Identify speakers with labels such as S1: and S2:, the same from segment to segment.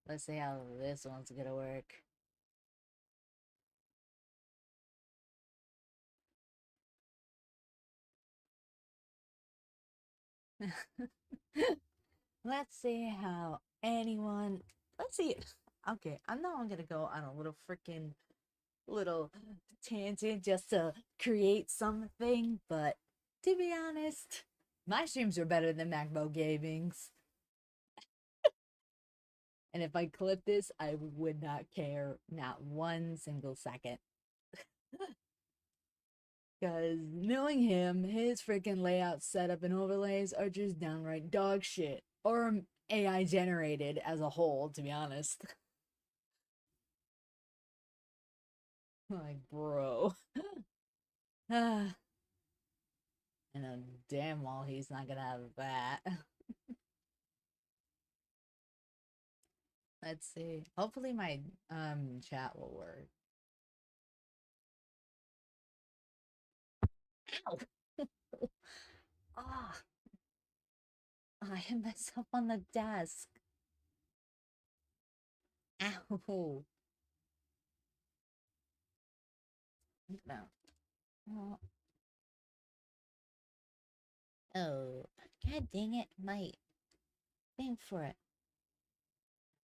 S1: Let's see how this one's gonna work. Let's see how anyone. Let's see. Okay, I know I'm gonna go on a little tangent just to create something, but to be honest, my streams are better than MacBook Gaming's. And if I clip this, I would not care, not one single second. Because knowing him, his freaking layout setup and overlays are just downright dog shit. Or AI generated as a whole, to be honest. Like, bro. And damn well he's not gonna have that. Let's see. Hopefully my chat will work. Ow! Ah, I hit myself on the desk. Ow. No. Oh, oh, god dang it, my thing for it.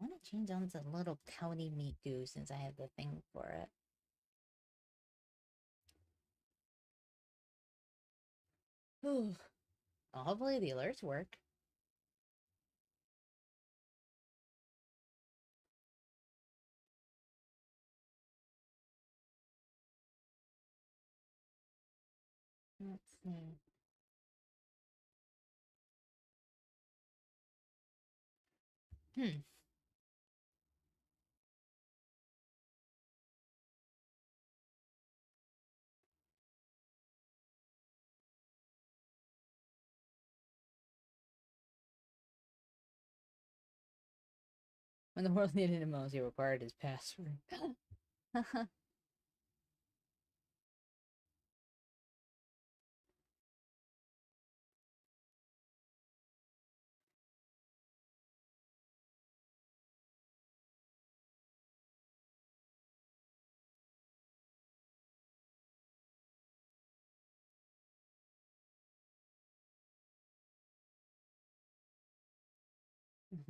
S1: I want to change on to little pouty meat goo since I have the thing for it. Well, hopefully the alerts work. Let's see. Hmm. When the world needed him most, he required his password.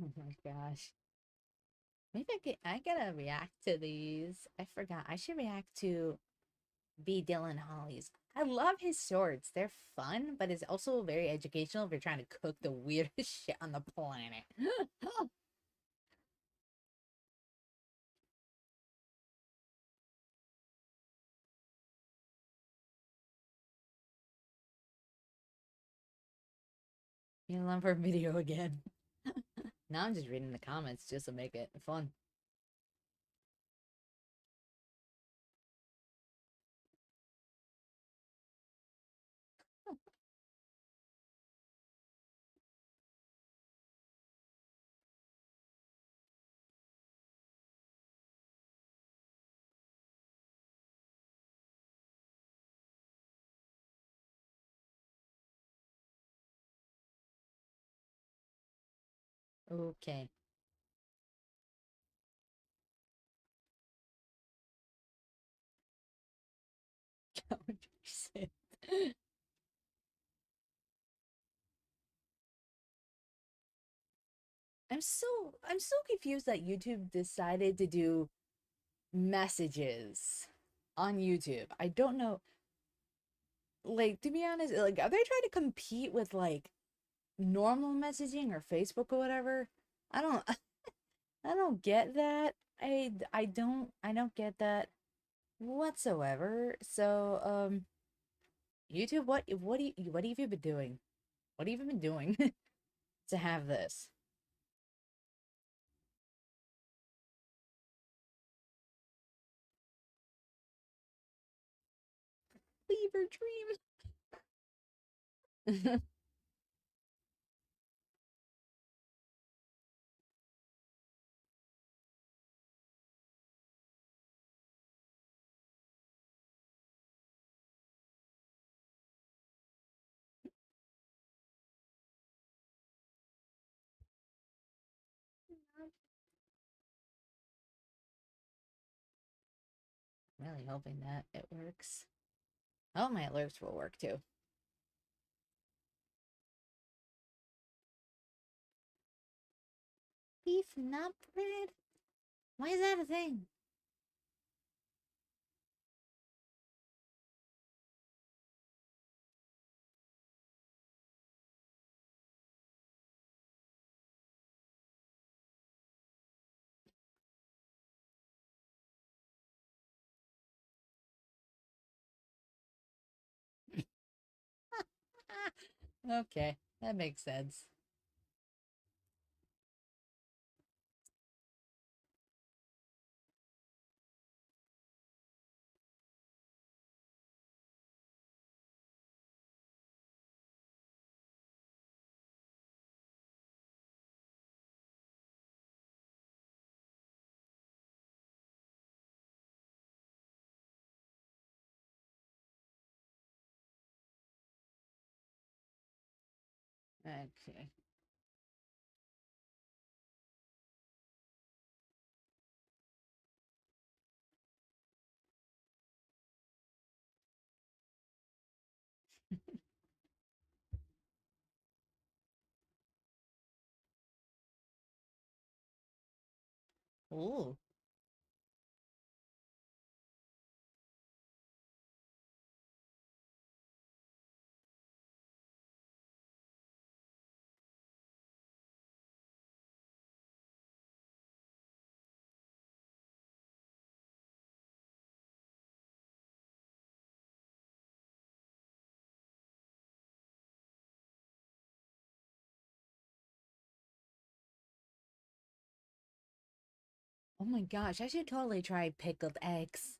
S1: Oh my gosh. Maybe I gotta react to these. I forgot. I should react to B. Dylan Holly's. I love his shorts. They're fun, but it's also very educational if you're trying to cook the weirdest shit on the planet. You love her video again. Now I'm just reading the comments just to make it fun. Okay. 100%. I'm so confused that YouTube decided to do messages on YouTube. I don't know. Like, to be honest, like, are they trying to compete with like normal messaging or Facebook or whatever? I don't I don't get that. I don't get that whatsoever. So, YouTube, what have you been doing? What have you been doing to have this? Fever dreams. really hoping that it works. Oh, my alerts will work too. Beef nut bread? Why is that a thing? Okay, that makes sense. Okay. Ooh. Oh my gosh, I should totally try pickled eggs.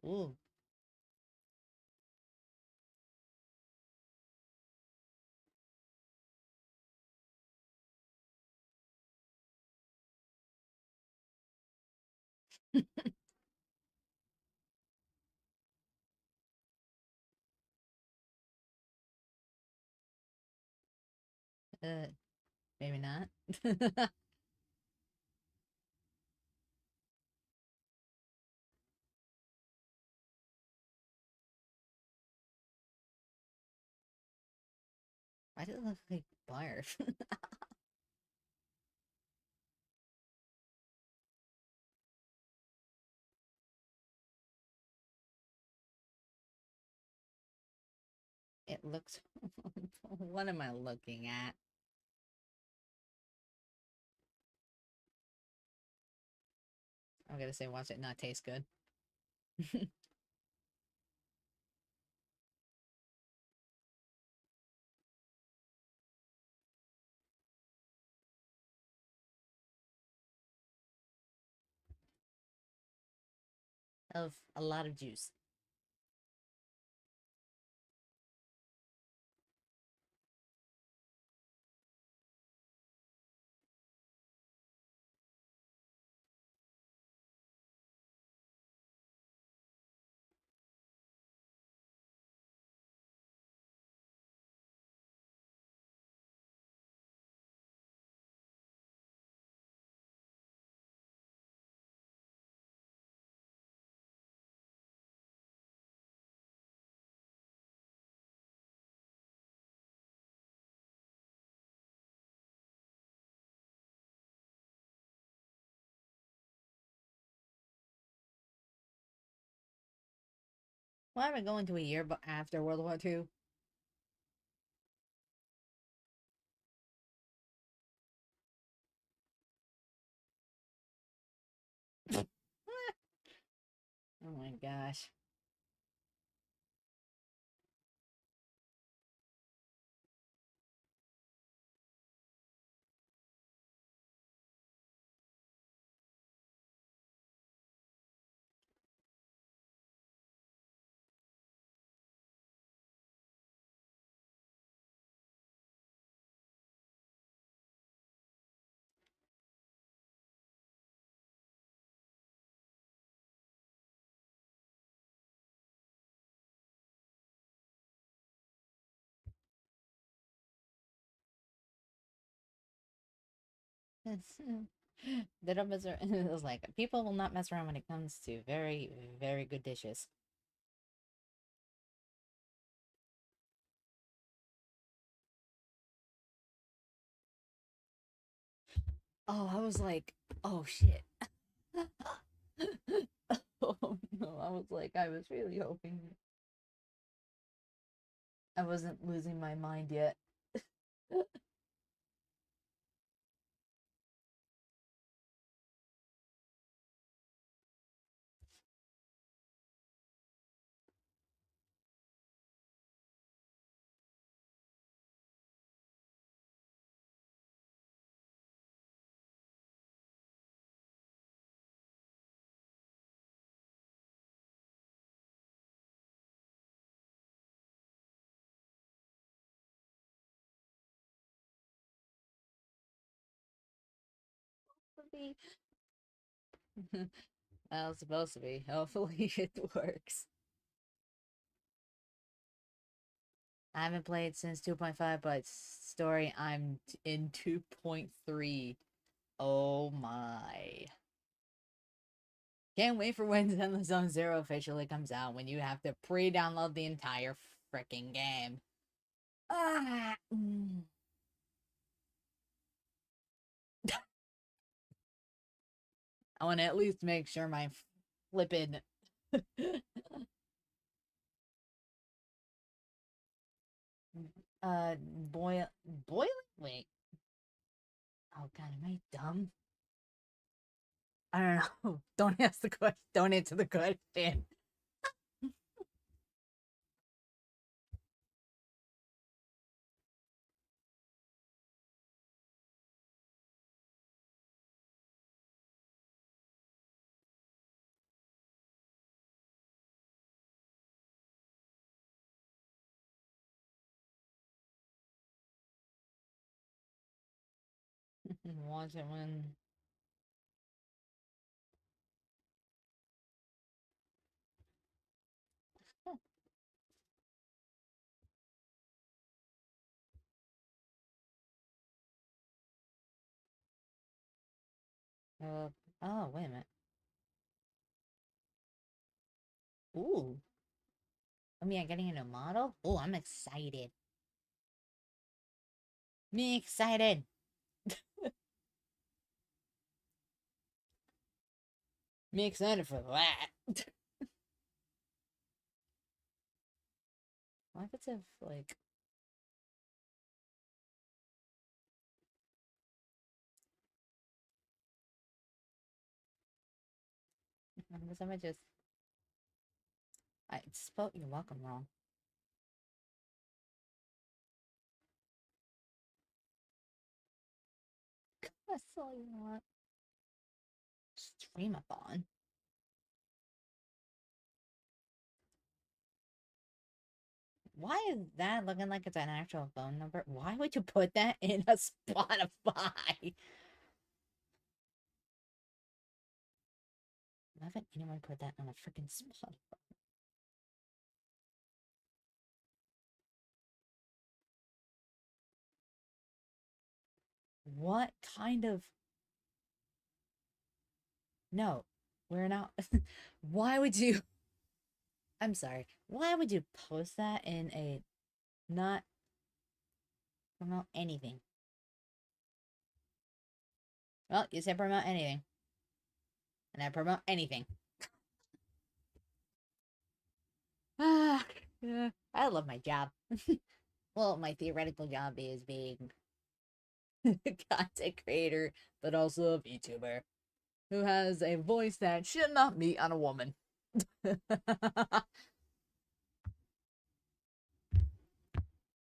S1: Ooh. Uh, maybe not. Why does it look like barf? It looks. What am I looking at? I'm gonna say, watch it not taste good. Of a lot of juice. Why am I going to a year after World War II? Oh my gosh. They don't mess around. It was like people will not mess around when it comes to very, very good dishes. Oh, I was like, oh shit. Oh no, I was like, I was really hoping I wasn't losing my mind yet. Well, it's supposed to be. Hopefully it works. I haven't played since 2.5, but story I'm in 2.3. Oh my. Can't wait for when Zenless Zone Zero officially comes out when you have to pre-download the entire freaking game. Ah. I want to at least make sure my flippin' boil wait. Oh god, am I dumb? I don't know. Don't ask the question. Don't answer the question. Watch it when uh oh wait a minute. Ooh. I mean, I'm getting a new model? Oh, I'm excited. Me excited. Me excited for that. Why if it's a like somebody just I spelled you're welcome wrong. That's all you want. Streamathon. Why is that looking like it's an actual phone number? Why would you put that in a Spotify? Why haven't anyone put that on a freaking Spotify? What kind of no, we're not. Why would you? I'm sorry. Why would you post that in a not promote anything? Well, you said promote anything, and I promote anything. Ah, yeah. I love my job. Well, my theoretical job is being a content creator, but also a VTuber who has a voice that should not be on a woman.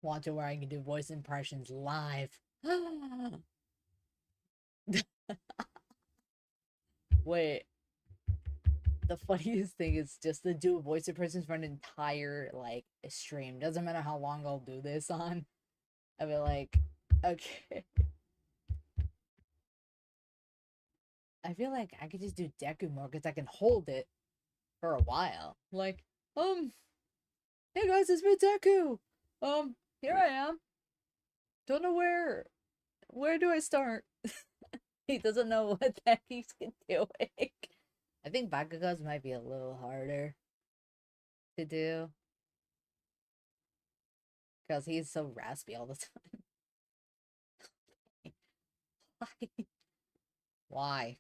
S1: Want to where I can do voice impressions live. Wait, the funniest thing is just to do voice impressions for an entire like stream. Doesn't matter how long I'll do this on. I'll be like, okay. I feel like I could just do Deku more because I can hold it for a while. Like, hey guys, it's me Deku. Here I am. Don't know where do I start? He doesn't know what the heck he's doing. I think Bakugo's might be a little harder to do because he's so raspy all the time. Why? Why?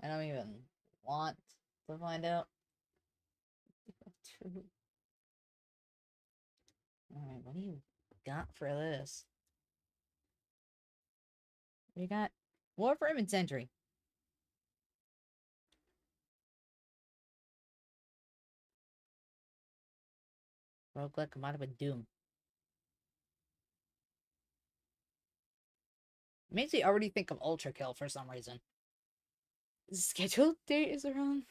S1: I don't even want to find out. Alright, what do you got for this? We got Warframe and Sentry. Roguelike combined with Doom. Makes me already think of Ultra Kill for some reason. The scheduled date is around.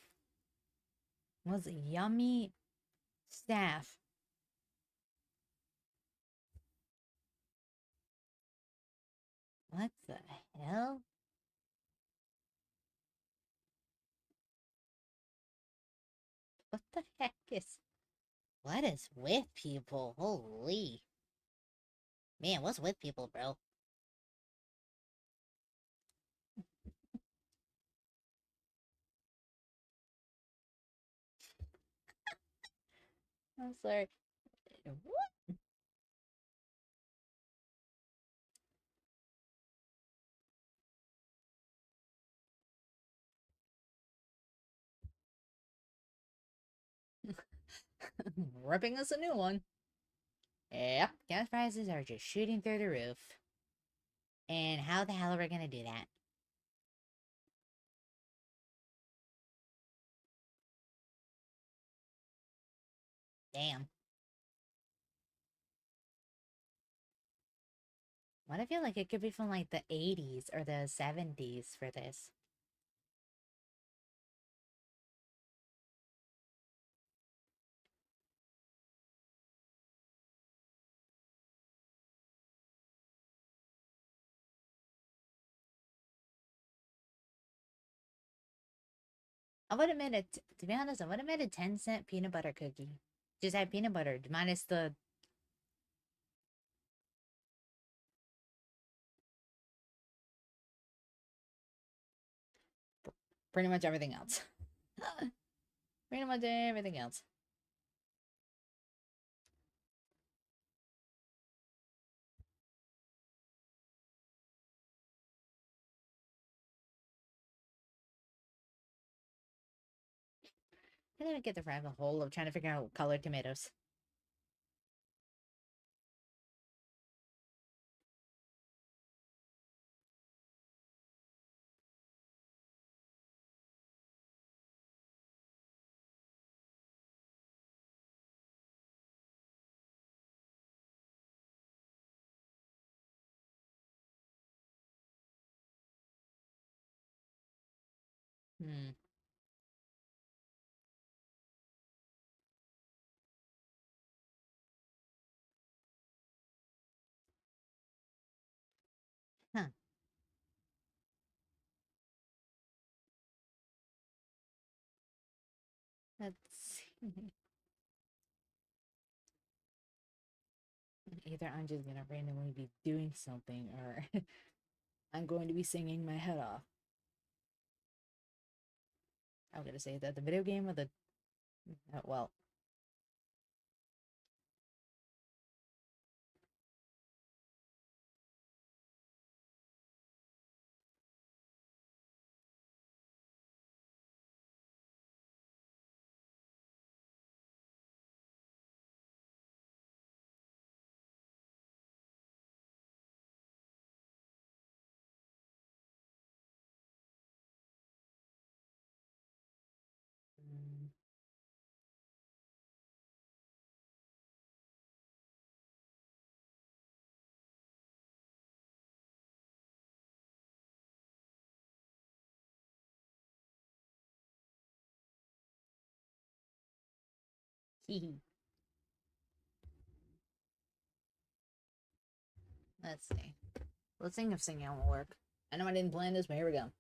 S1: Was Yummy Staff. What the hell? What the heck is... What is with people? Holy. Man, what's with people, bro? I'm sorry. What? Ripping us a new one. Yep, gas prices are just shooting through the roof. And how the hell are we gonna do that? Damn. What I feel like it could be from like the 80s or the 70s for this. I would have made it, to be honest, I would have made a 10-cent peanut butter cookie. Just had peanut butter, minus the... Pretty much everything else. Pretty much everything else. I didn't get the rabbit hole of trying to figure out colored tomatoes. Hmm. Huh. Let's see. Either I'm just gonna randomly be doing something or I'm going to be singing my head off. I'm gonna say that the video game or the... well, mm, hee. Let's see. Let's think if singing will work. I know I didn't plan this, but here we go.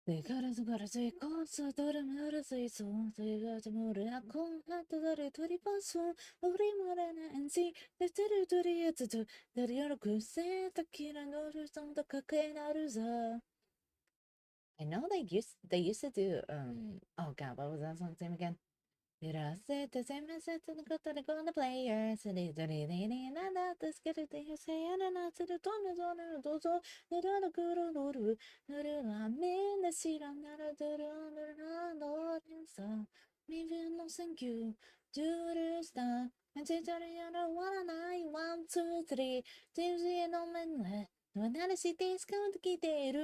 S1: Sigara cosa dora mara sei son sigara mura con hatta dare tori passo ori marana ensi de tere tori etsu dari yoro kuse takira noru son da kake naruza. I know they used to do oh god, what was that song's name again? Did I set the same message to the good to the go on the player? So they do it and I this get it they say and I to the tone is on the dozo, the other good or I'm in the seat on that Lord and so maybe no thank you. Do the stuff and say to the other 1, 2, 3 seems you know man when I see this count 聞いてる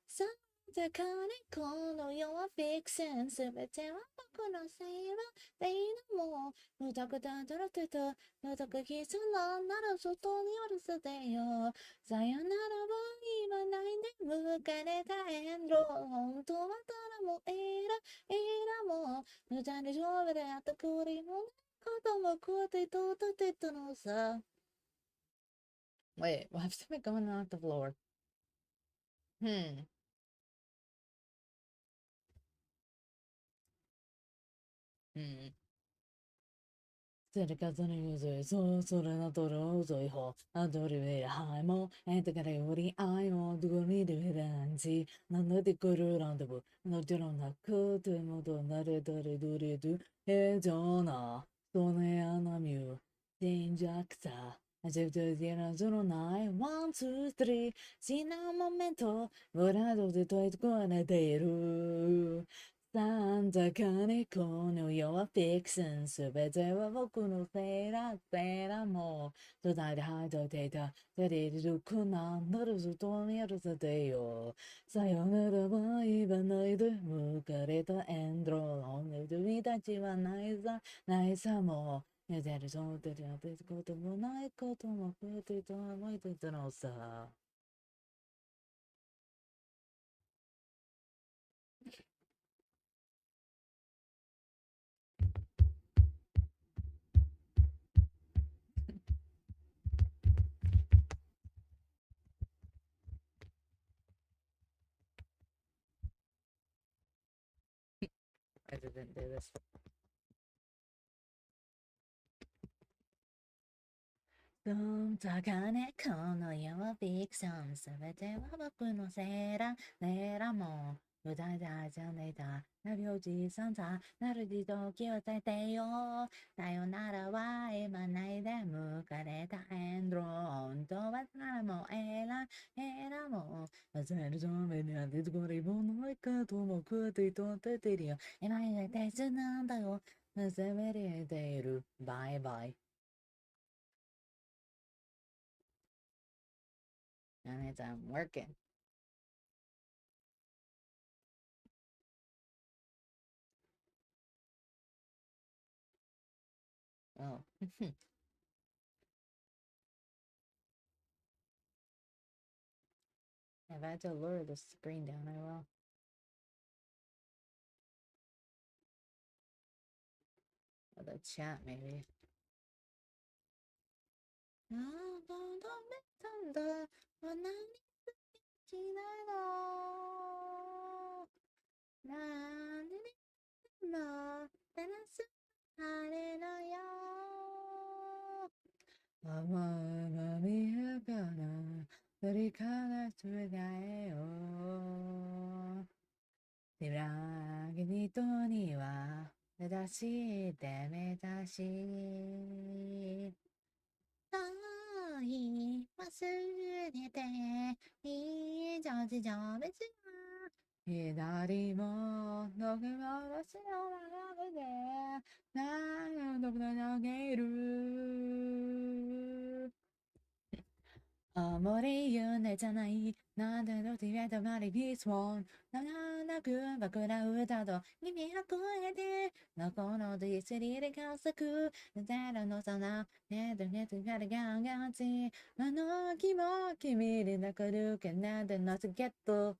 S1: さだからこの世はフィクションすべては僕のせいはでいいのも無駄くだだらてた無駄くきさなんなら外におるせてよさよならは言わないで迎えたエンド本当はただもエラも無駄に勝負であったくりもないこともこうやってとってたのさ Wait, why have something going on the floor? Hmm. うん。それかそのゆず、そう、それのとろぞいほ、あどりべらはいも、えんたからよりあいも、どこにでべらんち、なんだってくるらんでぶ、のちろんなくてもとなれたれどれど、えじゃな、そねあなみゅう、じんじゃくさ、じゅじゅじらずのない、ワン、ツー、スリー、しなもめんと、ブラドでといてこねている。なんだかねこの世はフィクションすべては僕のせいだせいだもう途絶えて吐いといていた手でいるくなんだるずっと見るせてよさよならは言わないで向かれたエンドロールの君たちはないさもう寝てるそうでやってることもないことも増えていた思い出たのさ I didn't do this. どんたかねこの世はフィクションすべては僕のせいだねらもう歌いだじゃねえだなびおじさんさなるじときを伝えてよさよならは言わないで迎えたエンドロ本当はただもうえらもう忘れるためには出てこれもないかとも食ってとっててるよ今に大切なんだよ責めれているバイバイ That means I'm working. Oh, if I had to lower the screen down, I will. Or the chat, maybe. 手だけに人には正しいてめたしいいじゃんじゃん別に左もどこまでしようがなくて何をどこで投げるあまり言うねじゃない。なんでどちらとまりピースを。なく僕ら歌と耳運えて。のこのディスリで観測。ゼロのそのネットネットからガンガンチ。あの気も君になくるけなんでなすゲット。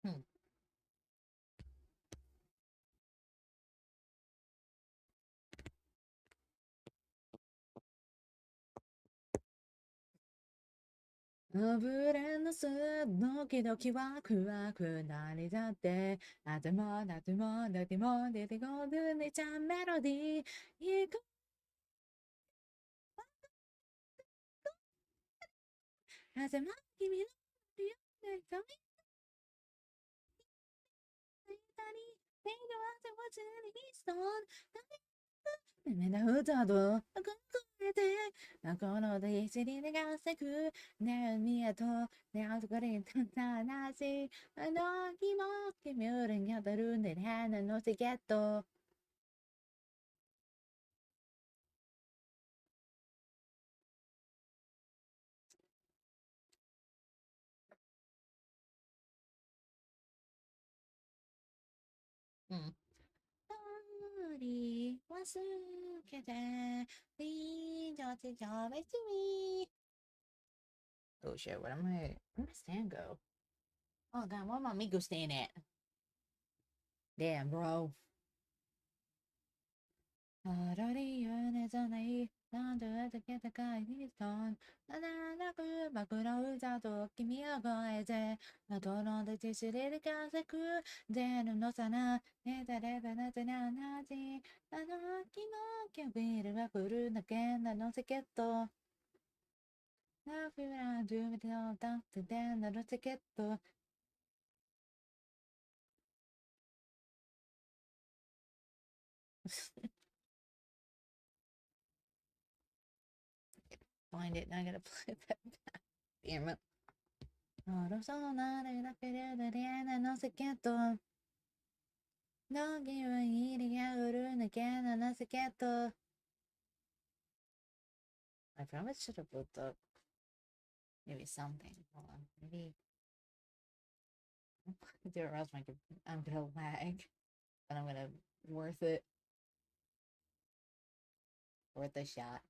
S1: うん。油のすドキドキワクワクなりだってあてもだてもだても出てこずにちゃんメロディーいく風も君の言うて髪たり手が汗をつりストーン目だふたとこえて心で一緒に流してくねえ見えとねえとこれた話あの気も君を連やってるんでねのチケットうん。り忘れて、りじょちじょべちみ。Oh shit, where my stand go? Oh god, where my Miko stand at? Damn, bro. あらりゆねざない、なんとだけ高いにとん。ななく枕うざと君を超えて、まとのでちしりりかせく、出るのさな、ねたればなぜななじ、あの秋のキャビルは来るだけなのチケット。ラフラン、準備のダンスでなるチケット。Find it, and I gotta play that back. Damn it. ろそうなるだけででりえなのチケット。Don't give a eating out again and as a cat. I probably should have looked up maybe something. Hold on. Maybe do it or else I'm gonna lag. But I'm gonna worth it. Worth a shot.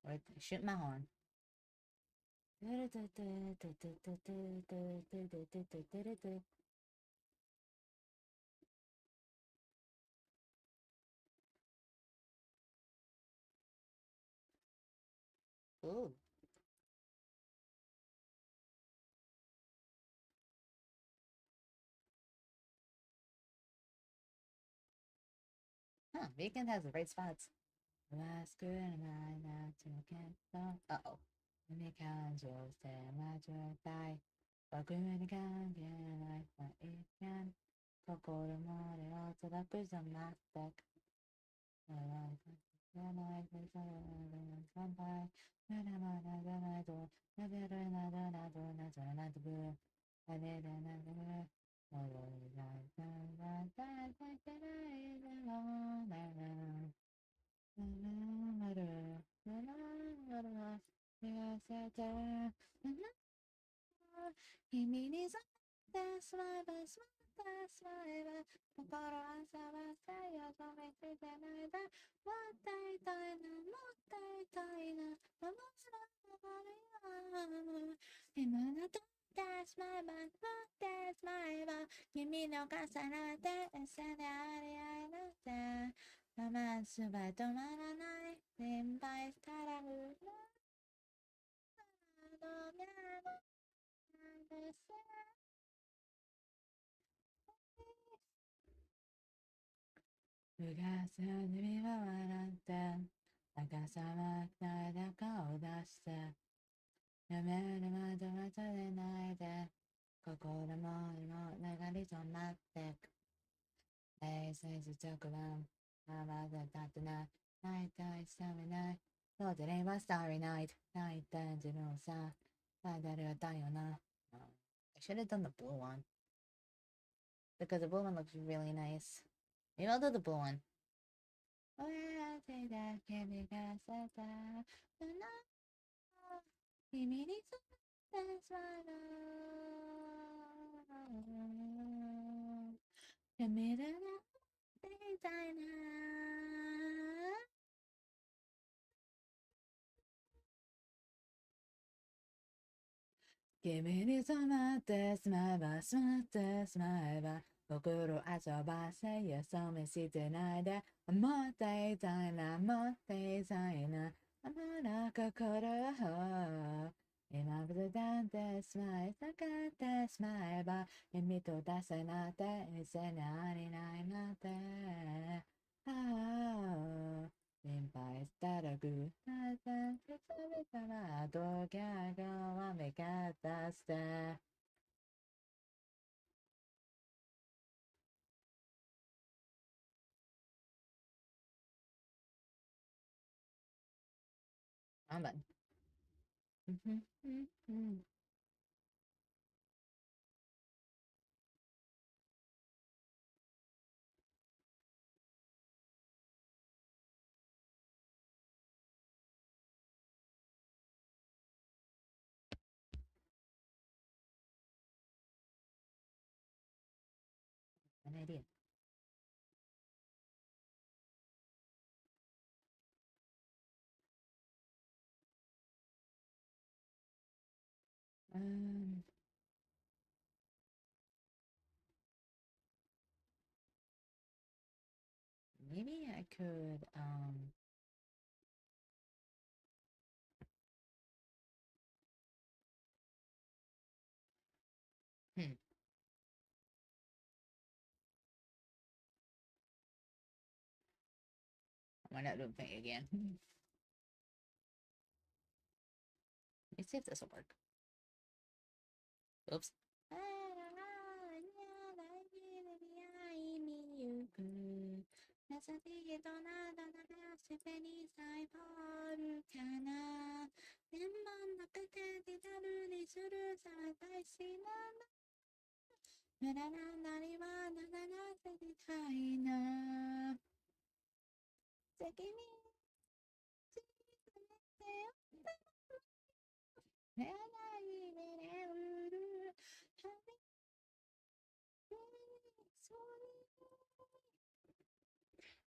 S1: Worth shoot my horn. Ooh. Huh, Beacon has the right spots. Last good and I not to get uh-oh. 海感情して待ちたい。僕に関係ない一見。心までは届くじゃなくて。じゃないとされる乾杯。まだまだじゃないと。レベルなどなどなどなどぶ。あれでなどぶ。戻りたい。だだだだだないでもなる。君にさってしまえばしまってしまえば心はさばさよとめててないでもったいたいなもったいたいな面白い今のとってしまえば持ってしまえば君の重なって一緒であり合えなくてロマンスは止まらない心配したらうらどめなんですうがすには笑って逆さまなだ顔出してやめるまで待たれないで心も今流れとなってく冷静直番まだ立ってない泣いたい冷めないそうでれば Starry Night 泣いた自分をさ誰はだよな I should have done the blue one because the blue one looks really nice. Maybe I'll do the blue one. 親手だけでがささ君にそってしまうやめるなってたいな君に染まってしまえばしまってしまえば心遊ばせよそ見してないで思っていたいな持っていたいなあの心を今ぶだってしまいたかってしまえば意と出せなって一斉にありないなってああ心配したらぐーってつめたらどきゃがわめかったしてなんだうんうんうんうんan idea. Um, maybe I could, hmm, why not do thing again? Let's see if this will work. Oops.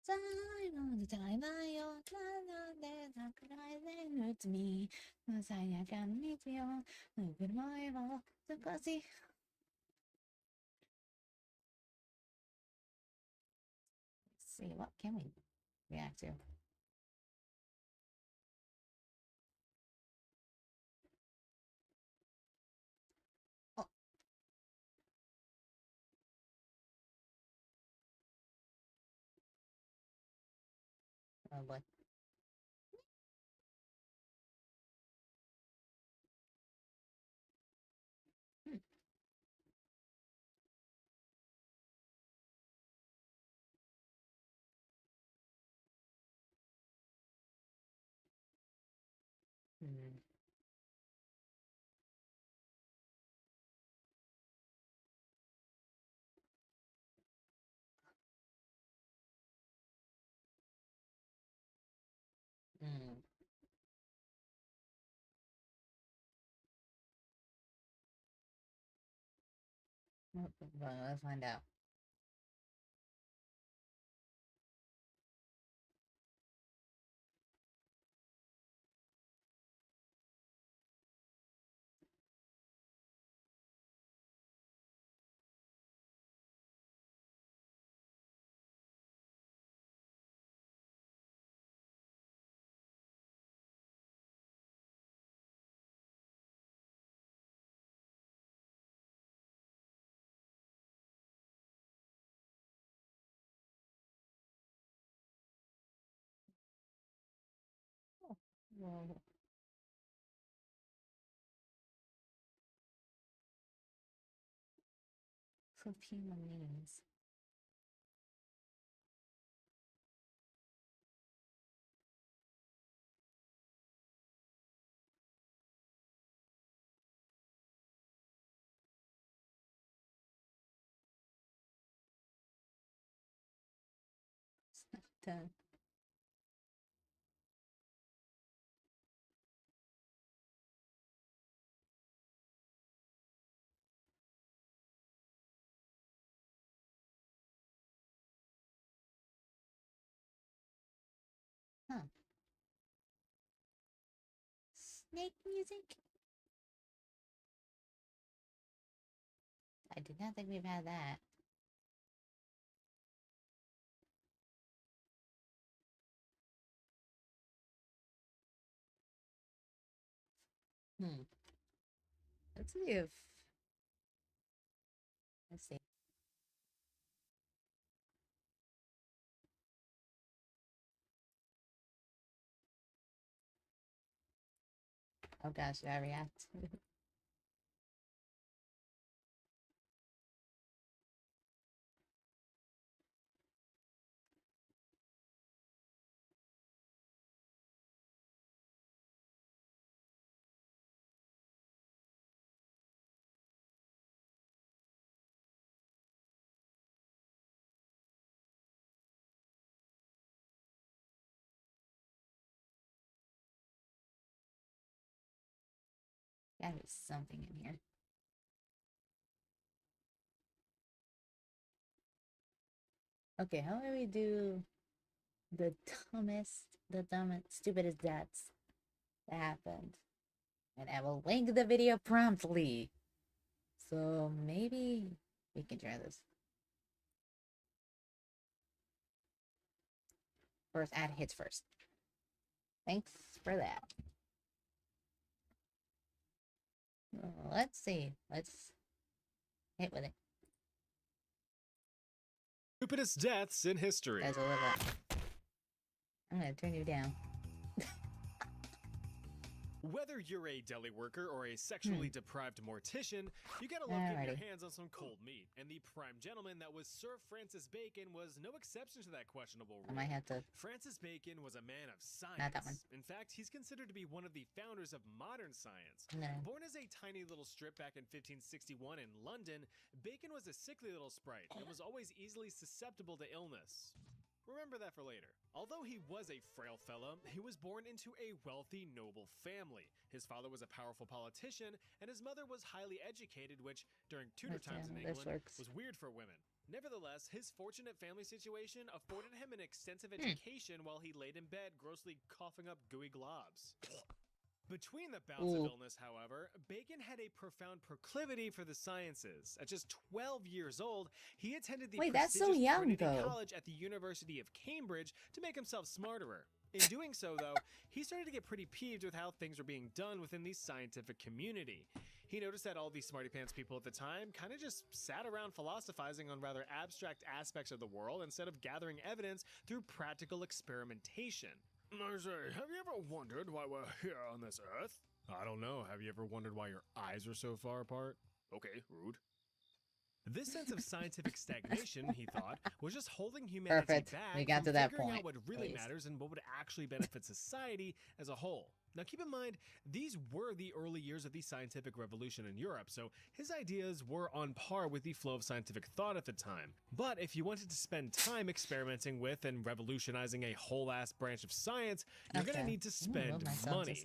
S1: 最後の対話よなんで桜井で打つみさやかな道を車へを少し see what can we react to oh oh boy hmm. Hmm. Hmm. Well, let's find out oh, well, Filipino memes done huh snake music I did not think we've had that Hmm. Let's see if. Let's see. Oh gosh, I react. Gotta be something in here. Okay, how do we do the dumbest, stupidest deaths that happened? And I will link the video promptly. So maybe we can try this. First, add hits first. Thanks for that. Let's see. Let's hit with it.
S2: Stupidest deaths in history.
S1: That's a little bit. I'm gonna turn you down.
S2: Whether you're a deli worker or a sexually deprived mortician, you gotta love getting your hands on some cold meat. And the prime gentleman that was Sir Francis Bacon was no exception to that questionable rule.
S1: I might have to.
S2: Francis Bacon was a man of science.
S1: Not that one.
S2: In fact, he's considered to be one of the founders of modern science.
S1: No.
S2: Born as a tiny little strip back in 1561 in London, Bacon was a sickly little sprite and was always easily susceptible to illness. Remember that for later. Although he was a frail fellow, he was born into a wealthy, noble family. His father was a powerful politician, and his mother was highly educated, which, during Tudor times in England, was weird for women. Nevertheless, his fortunate family situation afforded him an extensive education while he laid in bed, grossly coughing up gooey globs. Between the bouts of illness, however, Bacon had a profound proclivity for the sciences. At just 12 years old, he attended the prestigious Trinity College at the University of Cambridge to make himself smarter. In doing so, though, he started to get pretty peeved with how things were being done within the scientific community. He noticed that all these smarty pants people at the time kind of just sat around philosophizing on rather abstract aspects of the world instead of gathering evidence through practical experimentation. I say, have you ever wondered why we're here on this earth? I don't know. Have you ever wondered why your eyes are so far apart? Okay, rude. This sense of scientific stagnation, he thought, was just holding humanity back
S1: we got
S2: from
S1: to that
S2: figuring
S1: point,
S2: out what really matters and what would actually benefit society as a whole. Now keep in mind, these were the early years of the scientific revolution in Europe, so his ideas were on par with the flow of scientific thought at the time. But if you wanted to spend time experimenting with and revolutionizing a whole-ass branch of science, you're gonna need to spend money.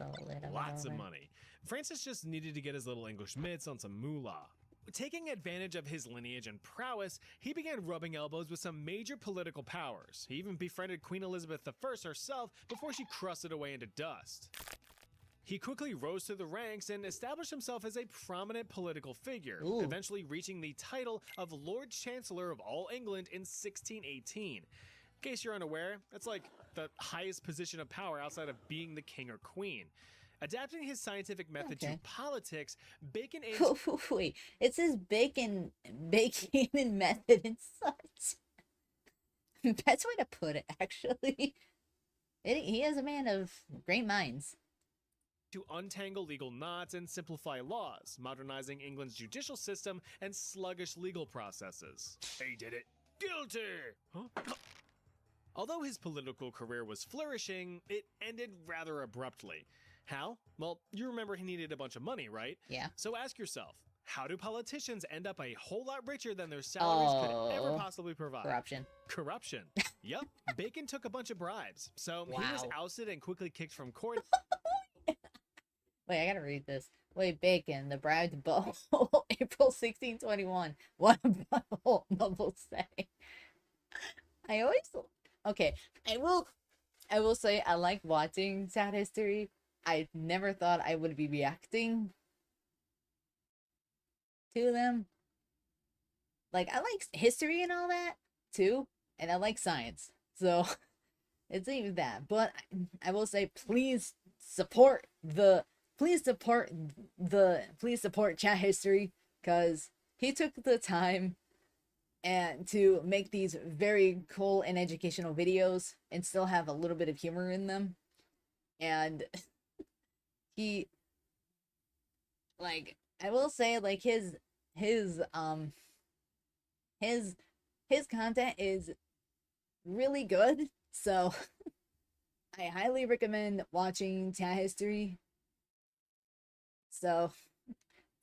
S2: Lots of money. Francis just needed to get his little English mitts on some moolah. Taking advantage of his lineage and prowess, he began rubbing elbows with some major political powers. He even befriended Queen Elizabeth I herself before she crusted away into dust. He quickly rose through the ranks and established himself as a prominent political figure, eventually reaching the title of Lord Chancellor of all England in 1618. In case you're unaware, that's like the highest position of power outside of being the king or queen. Adapting his scientific method to politics, Bacon aimed...
S1: Wait, it says bacon and method and such. Best way to put it, actually. He is a man of great minds.
S2: To untangle legal knots and simplify laws, modernizing England's judicial system and sluggish legal processes. He did it. Guilty! Huh? Although his political career was flourishing, it ended rather abruptly. How? Well, you remember he needed a bunch of money, right?
S1: Yeah.
S2: So ask yourself, how do politicians end up a whole lot richer than their salaries could ever possibly provide? Corruption. Yep. Bacon took a bunch of bribes, so he was ousted and quickly kicked from court.
S1: Wait, I gotta read this. Wait, Bacon, the bribed bow, April 1621. What a bubble say. I always... Okay, I will say I like watching Sad History. I never thought I would be reacting to them. Like, I like history and all that, too. And I like science. So, it's even that. But I will say, please support the please support chat history, because he took the time and to make these very cool and educational videos and still have a little bit of humor in them. And he, like, I will say, like, his his his content is really good. So I highly recommend watching Chat History. So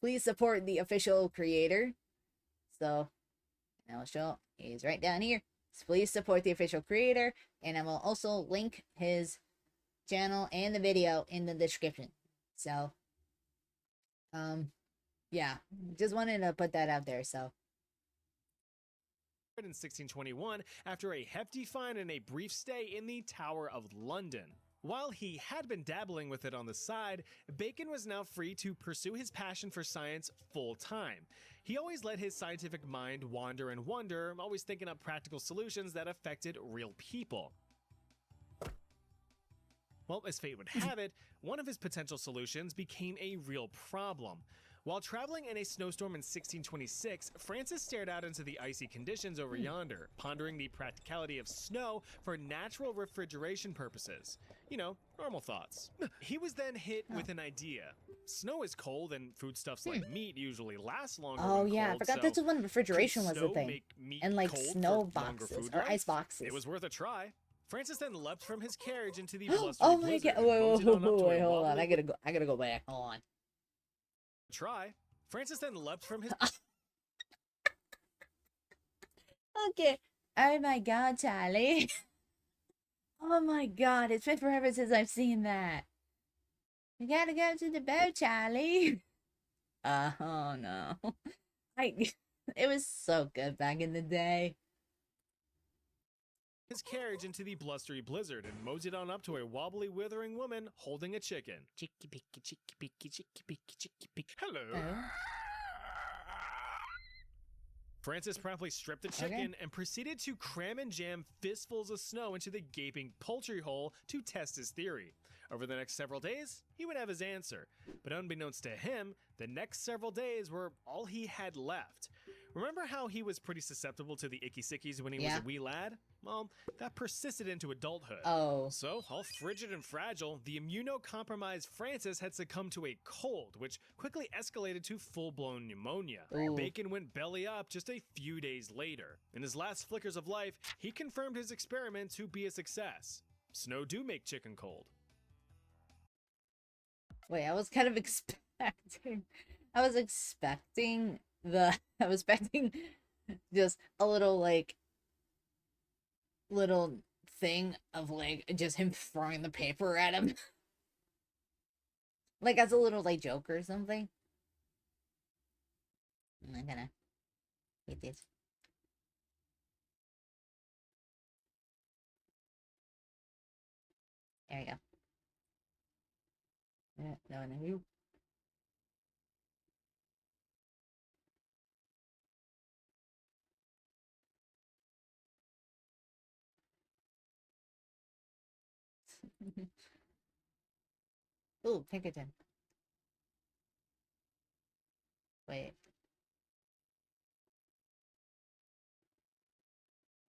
S1: please support the official creator. So I'll show he's right down here. So please support the official creator, and I will also link his channel and the video in the description. So yeah, just wanted to put that out there. So
S2: in 1621 after a hefty fine and a brief stay in the Tower of London. While he had been dabbling with it on the side, Bacon was now free to pursue his passion for science full time. He always let his scientific mind wander and wonder, always thinking up practical solutions that affected real people. Well, as fate would have it, one of his potential solutions became a real problem. While traveling in a snowstorm in 1626, Francis stared out into the icy conditions over yonder, pondering the practicality of snow for natural refrigeration purposes. You know, normal thoughts. He was then hit with an idea. Snow is cold and foodstuffs like meat usually last longer
S1: oh
S2: when
S1: yeah,
S2: cold,
S1: I forgot
S2: so
S1: that's when refrigeration
S2: could
S1: was the
S2: snow
S1: thing.
S2: make meat
S1: And like
S2: cold
S1: snow
S2: for longer
S1: boxes
S2: food
S1: or
S2: life?
S1: ice boxes.
S2: It was worth a try. Francis then leapt from his carriage into the
S1: Oh
S2: blustery
S1: my
S2: blizzard
S1: god!
S2: and moseyed on up to
S1: Wait,
S2: a
S1: hold on.
S2: wobbly
S1: I gotta go back. Hold on.
S2: try. Francis then leapt from his
S1: Okay. Oh my god, Charlie. Oh my god, it's been forever since I've seen that. You gotta go to the boat, Charlie. Oh no. I it was so good back in the day.
S2: his carriage into the blustery blizzard and moseyed on up to a wobbly, withering woman holding a chicken. Chicky picky, chicky picky, chicky picky, chicky picky. Hello.
S1: Oh.
S2: Francis promptly stripped the chicken and proceeded to cram and jam fistfuls of snow into the gaping poultry hole to test his theory. Over the next several days, he would have his answer. But unbeknownst to him, the next several days were all he had left. Remember how he was pretty susceptible to the icky sickies when he was a wee lad? Well, that persisted into adulthood.
S1: Oh.
S2: So, all frigid and fragile, the immunocompromised Francis had succumbed to a cold, which quickly escalated to full-blown pneumonia.
S1: Ooh.
S2: Bacon went belly up just a few days later. In his last flickers of life, he confirmed his experiment to be a success. Snow do make chicken cold.
S1: Wait, I was kind of expecting. I was expecting just a little like little thing of like just him throwing the paper at him. Like as a little like joke or something. I'm gonna get this. There we go. No, you. Ooh, Pinkerton. Wait.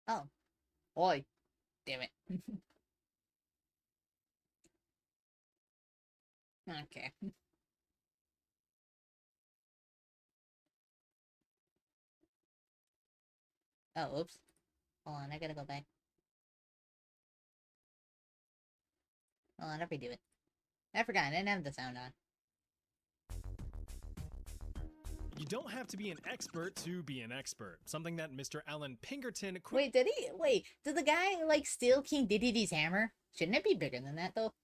S1: Oh. Oi. Damn it. Okay. Oh, oops. Hold on, I gotta go back. Hold on, I'll redo it. I forgot, I didn't have the sound on.
S2: You don't have to be an expert to be an expert. Something that Mr. Alan Pinkerton...
S1: Wait, did the guy, like, steal King Deddede's hammer? Shouldn't it be bigger than that, though?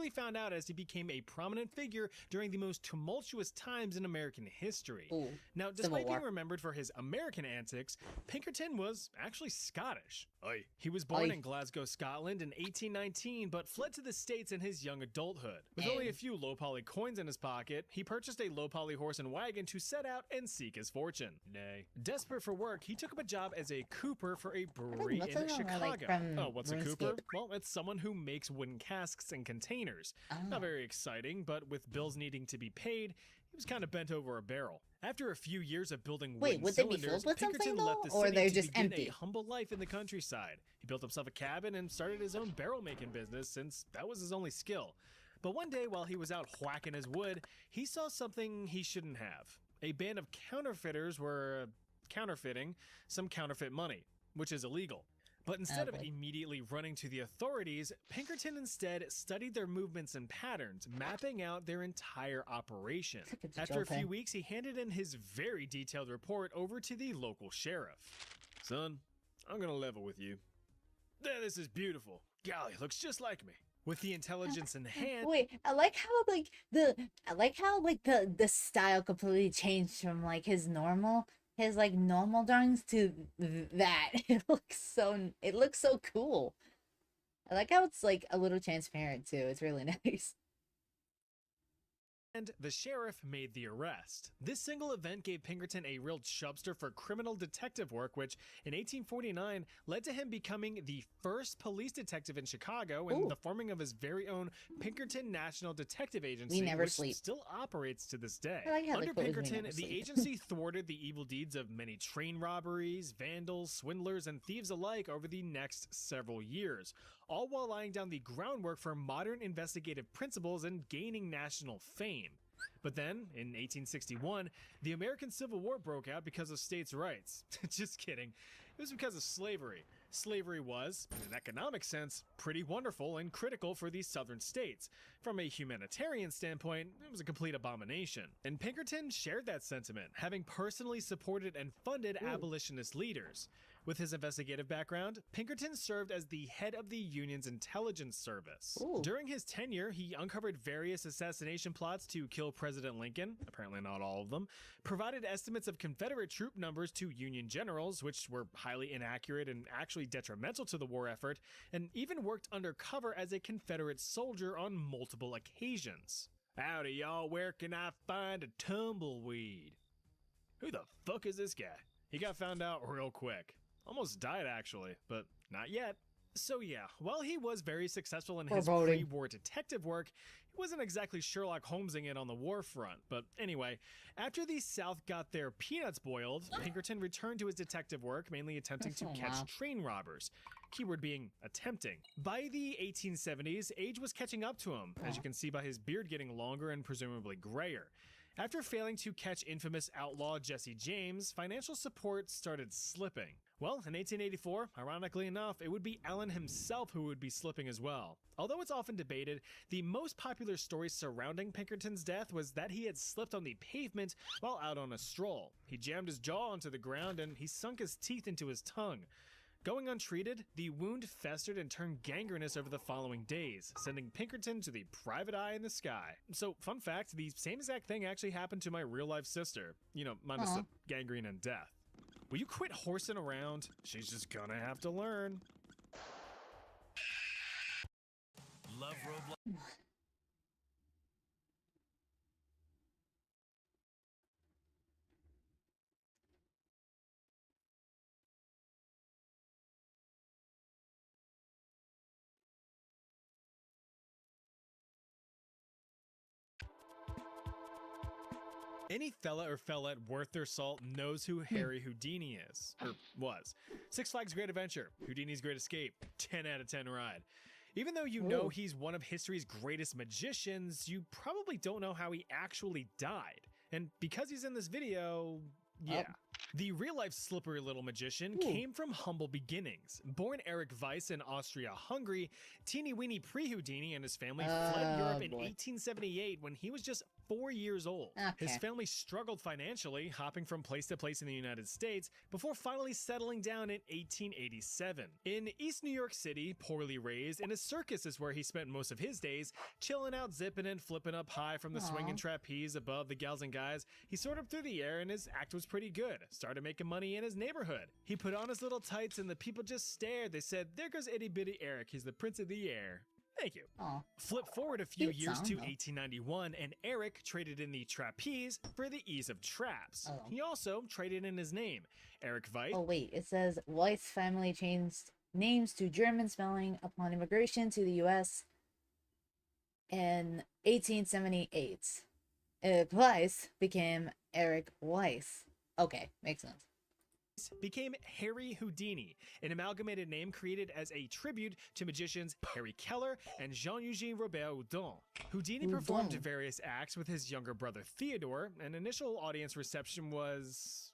S2: found out as he became a prominent figure during the most tumultuous times in American history.
S1: Ooh,
S2: now, despite being remembered for his American antics, Pinkerton was actually Scottish. Aye. He was born in Glasgow, Scotland in 1819, but fled to the States in his young adulthood. With only a few low-poly coins in his pocket, he purchased a low-poly horse and wagon to set out and seek his fortune. Nay. Desperate for work, he took up a job as a cooper for a brewery in Chicago.
S1: Like
S2: oh, what's a cooper? Well, it's someone who makes wooden casks and containers. cleaners. Not
S1: Oh.
S2: very exciting, but with bills needing to be paid, he was kind of bent over a barrel. After a few years of building
S1: Wait,
S2: wooden
S1: would they be
S2: cylinders,
S1: filled with something
S2: Pinkerton left
S1: though,
S2: the
S1: or
S2: city
S1: they're
S2: to
S1: just
S2: begin a
S1: empty?
S2: humble life in the countryside. He built himself a cabin and started his own barrel making business since that was his only skill. But one day while he was out whacking his wood, he saw something he shouldn't have. A band of counterfeiters were counterfeiting some counterfeit money, which is illegal. But instead of
S1: Okay.
S2: immediately running to the authorities, Pinkerton instead studied their movements and patterns, mapping out their entire operation.
S1: It's a
S2: After a
S1: joke.
S2: few weeks, he handed in his very detailed report over to the local sheriff. Son, I'm gonna level with you. There, this is beautiful. Golly, looks just like me. With the intelligence in hand,
S1: Wait, I like how the style completely changed from like his normal drawings to that. It looks so cool. I like how it's like a little transparent too. It's really nice.
S2: and the sheriff made the arrest. This single event gave Pinkerton a real chubster for criminal detective work, which in 1849 led to him becoming the first police detective in Chicago and
S1: Ooh.
S2: the forming of his very own Pinkerton National Detective Agency,
S1: never
S2: which
S1: sleep.
S2: still operates to this day.
S1: I like how they
S2: Under
S1: quote "We
S2: Pinkerton,
S1: never
S2: the
S1: sleep."
S2: agency thwarted the evil deeds of many train robberies, vandals, swindlers, and thieves alike over the next several years, all while laying down the groundwork for modern investigative principles and gaining national fame. But then, in 1861, the American Civil War broke out because of states' rights. Just kidding. It was because of slavery. Slavery was, in an economic sense, pretty wonderful and critical for these southern states. From a humanitarian standpoint, it was a complete abomination. And Pinkerton shared that sentiment, having personally supported and funded abolitionist leaders. With his investigative background, Pinkerton served as the head of the Union's intelligence service.
S1: Ooh.
S2: During his tenure, he uncovered various assassination plots to kill President Lincoln, apparently not all of them, provided estimates of Confederate troop numbers to Union generals, which were highly inaccurate and actually detrimental to the war effort, and even worked undercover as a Confederate soldier on multiple occasions. Howdy, y'all, where can I find a tumbleweed? Who the fuck is this guy? He got found out real quick. Almost died, actually, but not yet. So yeah, while he was very successful in his
S1: Foreboding.
S2: pre-war detective work, he wasn't exactly Sherlock Holmesing it on the war front. But anyway, after the South got their peanuts boiled, Pinkerton returned to his detective work, mainly attempting to
S1: Oh,
S2: catch
S1: wow.
S2: train robbers. Keyword being attempting. By the 1870s, age was catching up to him, as you can see by his beard getting longer and presumably grayer. After failing to catch infamous outlaw Jesse James, financial support started slipping. Well, in 1884, ironically enough, it would be Allen himself who would be slipping as well. Although it's often debated, the most popular story surrounding Pinkerton's death was that he had slipped on the pavement while out on a stroll. He jammed his jaw onto the ground and he sunk his teeth into his tongue. Going untreated, the wound festered and turned gangrenous over the following days, sending Pinkerton to the private eye in the sky. So, fun fact, the same exact thing actually happened to my real-life sister. You know, minus the gangrene and death. Will you quit horsing around? She's just gonna have to learn. Love Roblox. Any fella or fellette worth their salt knows who Harry Houdini is, or was. Six Flags Great Adventure, Houdini's Great Escape, 10 out of 10 ride. Even though you know he's one of history's greatest magicians, you probably don't know how he actually died. And because he's in this video, yeah. The real-life slippery little magician came from humble beginnings. Born Eric Weiss in Austria-Hungary, teeny-weeny pre-Houdini and his family fled Europe in 1878 when he was just 4 years old. His family struggled financially, hopping from place to place in the United States, before finally settling down in 1887. In East New York City, poorly raised, in a circus is where he spent most of his days, chilling out, zipping and flipping up high from the swinging trapeze above the gals and guys. He soared up through the air and his act was pretty good. Started making money in his neighborhood. He put on his little tights and the people just stared. They said, "There goes itty bitty Eric. He's the prince of the air." Thank you. Flip forward a few
S1: Cute
S2: years
S1: song,
S2: to
S1: though.
S2: 1891, and Eric traded in the trapeze for the ease of traps. He also traded in his name. Eric Weiss.
S1: Oh wait, it says Weiss family changed names to German spelling upon immigration to the U.S. in 1878. Weiss became Eric Weiss. Okay, makes sense.
S2: Became Harry Houdini, an amalgamated name created as a tribute to magicians Harry Keller and Jean-Eugène Robert Houdin. Houdini performed various acts with his younger brother Theodore, and initial audience reception was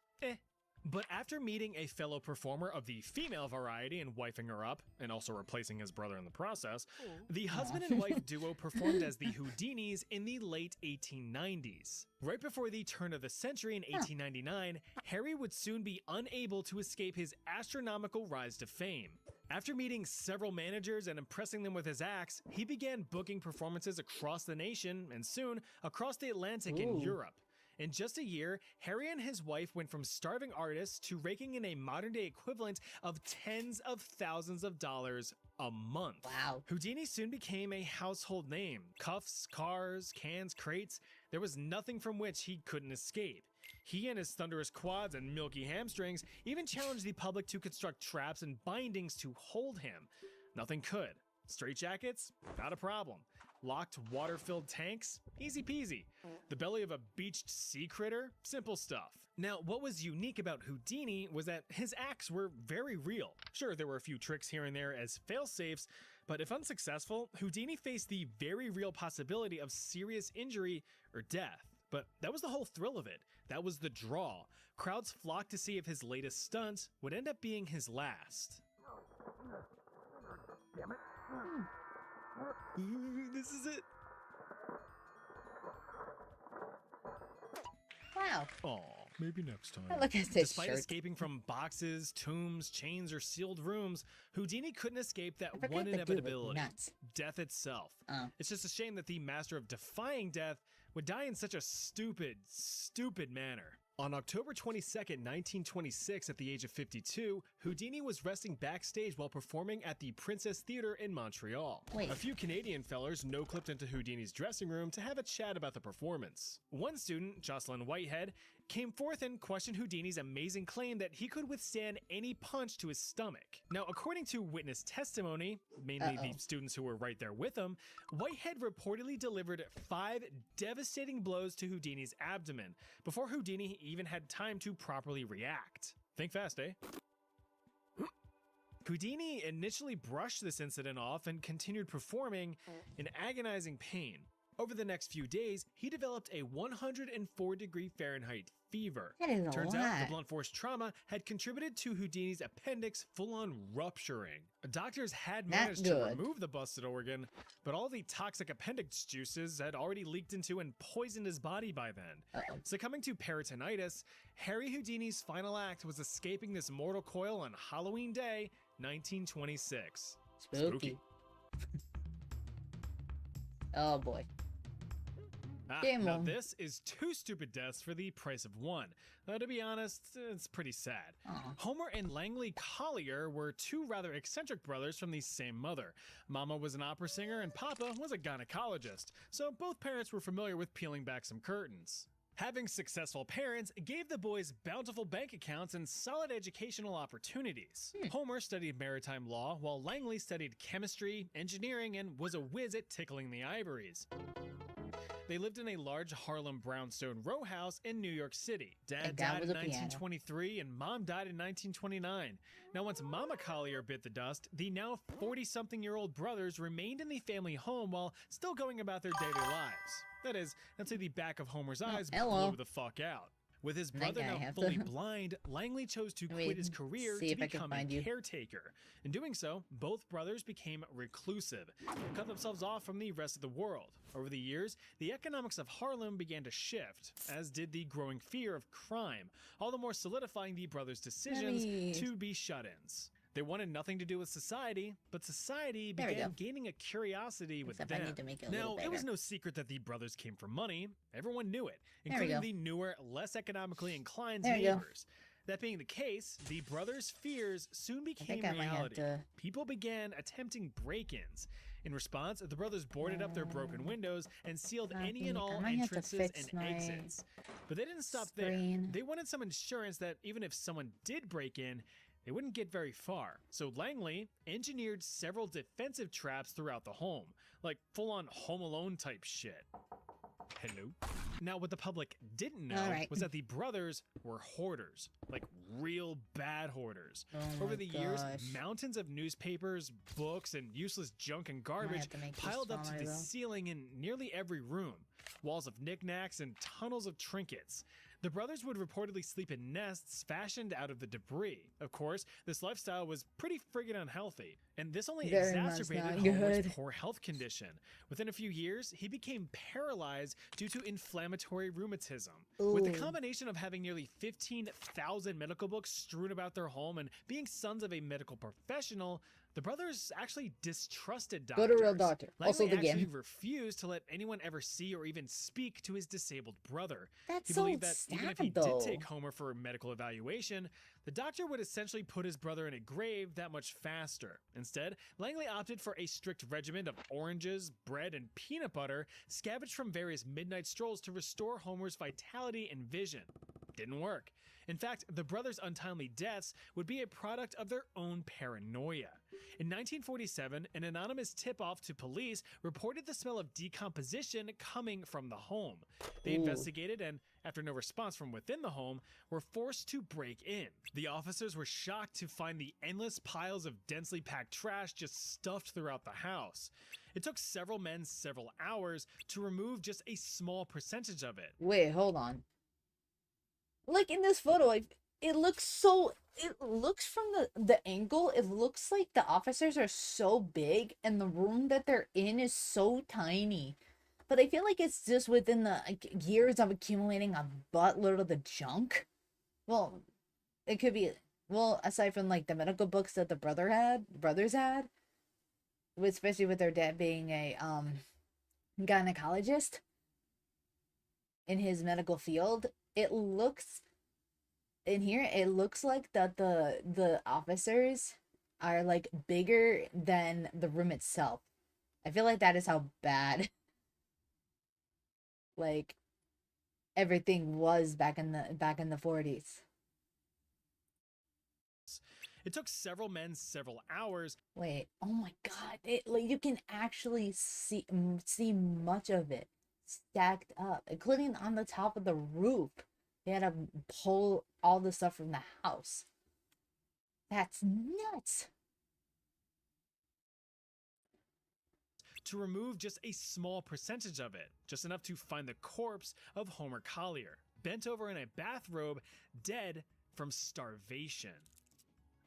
S2: But after meeting a fellow performer of the female variety and wifing her up, and also replacing his brother in the process, the husband and wife duo performed as the Houdinis in the late 1890s. Right before the turn of the century in 1899, Harry would soon be unable to escape his astronomical rise to fame. After meeting several managers and impressing them with his acts, he began booking performances across the nation and soon across the Atlantic in Europe. In just a year, Harry and his wife went from starving artists to raking in a modern-day equivalent of tens of thousands of dollars a month.
S1: Wow.
S2: Houdini soon became a household name. Cuffs, cars, cans, crates. There was nothing from which he couldn't escape. He and his thunderous quads and milky hamstrings even challenged the public to construct traps and bindings to hold him. Nothing could. Straitjackets? Not a problem. Locked water-filled tanks? Easy peasy. The belly of a beached sea critter? Simple stuff. Now, what was unique about Houdini was that his acts were very real. Sure, there were a few tricks here and there as fail-safes, but if unsuccessful, Houdini faced the very real possibility of serious injury or death. But that was the whole thrill of it. That was the draw. Crowds flocked to see if his latest stunt would end up being his last. Damn it. This is it.
S1: Wow.
S2: Aw, maybe next time.
S1: Look at this
S2: Despite
S1: shirt.
S2: escaping from boxes, tombs, chains, or sealed rooms, Houdini couldn't escape that
S1: I forgot
S2: one
S1: the dude with
S2: inevitability.
S1: nuts.
S2: Death itself.
S1: Oh.
S2: It's just a shame that the master of defying death would die in such a stupid, stupid manner. On October 22nd, 1926, at the age of 52, Houdini was resting backstage while performing at the Princess Theatre in Montreal.
S1: Wait.
S2: A few Canadian fellers no-clipped into Houdini's dressing room to have a chat about the performance. One student, Jocelyn Whitehead, came forth and questioned Houdini's amazing claim that he could withstand any punch to his stomach. Now, according to witness testimony, mainly the students who were right there with him, Whitehead reportedly delivered 5 devastating blows to Houdini's abdomen before Houdini even had time to properly react. Think fast, eh? Houdini initially brushed this incident off and continued performing in agonizing pain. Over the next few days, he developed a 104-degree Fahrenheit fever.
S1: That is a
S2: Turns out the
S1: lot.
S2: blunt force trauma had contributed to Houdini's appendix full-on rupturing. Doctors had
S1: Not
S2: managed to
S1: good.
S2: remove the busted organ, but all the toxic appendix juices had already leaked into and poisoned his body by then. Succumbing to peritonitis, Harry Houdini's final act was escaping this mortal coil on Halloween Day, 1926.
S1: Spooky. Oh boy. Game
S2: Now
S1: on.
S2: this is 2 stupid deaths for the price of 1. Now, to be honest, it's pretty sad.
S1: Aw.
S2: Homer and Langley Collier were 2 rather eccentric brothers from the same mother. Mama was an opera singer and Papa was a gynecologist, so both parents were familiar with peeling back some curtains. Having successful parents gave the boys bountiful bank accounts and solid educational opportunities. Homer studied maritime law, while Langley studied chemistry, engineering, and was a whiz at tickling the ivories. They lived in a large Harlem brownstone row house in New York City. Dad
S1: And that
S2: died
S1: was
S2: in
S1: a piano.
S2: 1923 and Mom died in 1929. Now, once Mama Collier bit the dust, the now 40-something-year-old brothers remained in the family home while still going about their daily lives. That is, until the back of Homer's eyes
S1: hello.
S2: blew the fuck out. With his
S1: That
S2: brother
S1: guy
S2: now
S1: have
S2: fully
S1: to-
S2: blind, Langley chose to
S1: Let me
S2: quit his career
S1: see
S2: to
S1: if I can
S2: become a
S1: find you.
S2: caretaker. In doing so, both brothers became reclusive, cut themselves off from the rest of the world. Over the years, the economics of Harlem began to shift, as did the growing fear of crime, all the more solidifying the brothers' decisions
S1: me-
S2: to be shut-ins. They wanted nothing to do with society, but society
S1: There we
S2: began
S1: go.
S2: gaining a curiosity with
S1: Except I
S2: them.
S1: need to make it a
S2: Now,
S1: little
S2: it was
S1: bigger.
S2: no secret that the brothers came from money. Everyone knew it,
S1: There we
S2: including
S1: go.
S2: the newer, less economically inclined
S1: There we go.
S2: neighbors. That being the case, the brothers' fears soon
S1: I
S2: became
S1: think I might have
S2: reality.
S1: to.
S2: People began attempting break-ins. In response, the brothers boarded up their broken windows and sealed any and
S1: I
S2: all
S1: might have to
S2: entrances
S1: fix
S2: and
S1: my
S2: exits. But they didn't stop there.
S1: screen.
S2: They wanted some insurance that even if someone did break in, they wouldn't get very far. So Langley engineered several defensive traps throughout the home, like full-on Home Alone type shit. Hello? Now, what the public didn't know was that the brothers were hoarders, like real bad hoarders. Over the years, mountains of newspapers, books, and useless junk and garbage piled up to the ceiling in nearly every room. Walls of knickknacks and tunnels of trinkets. The brothers would reportedly sleep in nests fashioned out of the debris. Of course, this lifestyle was pretty friggin' unhealthy, and this only exacerbated Homer's poor health condition. Within a few years, he became paralyzed due to inflammatory rheumatism. Ooh. With the combination of having nearly 15,000 medical books strewn about their home and being sons of a medical professional, the brothers actually distrusted doctors.
S1: Go to a real doctor. Also the
S2: actually refused to let anyone ever see or even speak to his disabled brother.
S1: That's
S2: he
S1: so
S2: believed that
S1: sad,
S2: even if he
S1: though.
S2: did take Homer for a medical evaluation, the doctor would essentially put his brother in a grave that much faster. Instead, Langley opted for a strict regimen of oranges, bread, and peanut butter scavenged from various midnight strolls to restore Homer's vitality and vision. Didn't work. In fact, the brothers' untimely deaths would be a product of their own paranoia. In 1947, an anonymous tip-off to police reported the smell of decomposition coming from the home. They investigated and, after no response from within the home, were forced to break in. The officers were shocked to find the endless piles of densely packed trash just stuffed throughout the house. It took several men several hours to remove just a small percentage of it.
S1: Wait, hold on. Like in this photo, it looks from the angle, it looks like the officers are so big and the room that they're in is so tiny. But I feel like it's just within the years of accumulating a buttload of the junk. Well, it could be, well, aside from like the medical books that the brothers had, especially with their dad being a gynecologist in his medical field, it looks like that the officers are like bigger than the room itself. I feel like that is how bad like everything was back in the 40s.
S2: It took several men several hours.
S1: Wait, oh my god, like you can actually see much of it stacked up, including on the top of the roof. They had to pull all the stuff from the house. That's nuts.
S2: To remove just a small percentage of it, just enough to find the corpse of Homer Collier, bent over in a bathrobe, dead from starvation.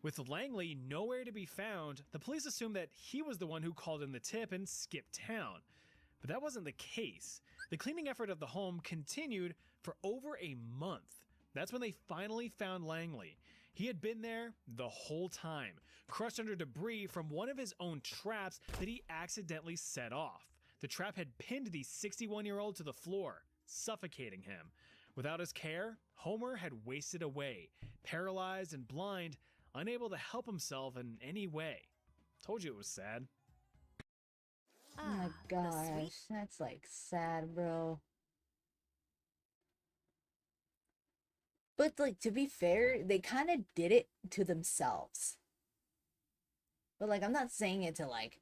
S2: With Langley nowhere to be found, the police assumed that he was the one who called in the tip and skipped town. But that wasn't the case. The cleaning effort of the home continued for over a month. That's when they finally found Langley. He had been there the whole time, crushed under debris from one of his own traps that he accidentally set off. The trap had pinned the 61-year-old to the floor, suffocating him. Without his care, Homer had wasted away, paralyzed and blind, unable to help himself in any way. Told you it was sad.
S1: Oh my gosh, that's like sad, bro. But like, to be fair, they kind of did it to themselves. But like, I'm not saying it to like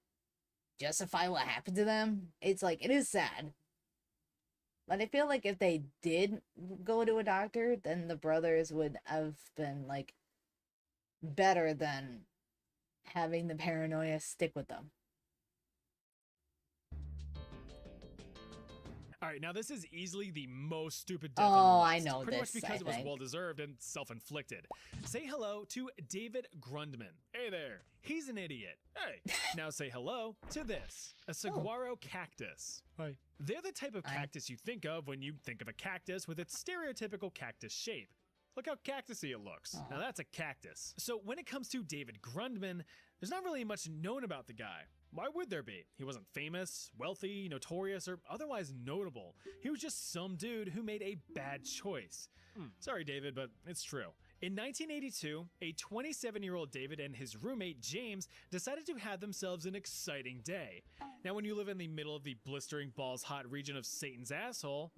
S1: justify what happened to them. It's like, it is sad. But I feel like if they did go to a doctor, then the brothers would have been like better than having the paranoia stick with them.
S2: All right, now this is easily the most stupid death on the list.
S1: I know
S2: Pretty
S1: this,
S2: much because
S1: I
S2: it was
S1: think.
S2: well-deserved and self-inflicted. Say hello to David Grundman. Hey there, he's an idiot. Hey, now say hello to this, a saguaro cactus. Hi. They're the type of cactus you think of when you think of a cactus with its stereotypical cactus shape. Look how cactusy it looks. Now that's a cactus. So when it comes to David Grundman, there's not really much known about the guy. Why would there be? He wasn't famous, wealthy, notorious, or otherwise notable. He was just some dude who made a bad choice. Sorry, David, but it's true. In 1982, a 27-year-old David and his roommate James decided to have themselves an exciting day. Now, when you live in the middle of the blistering balls hot region of Satan's asshole,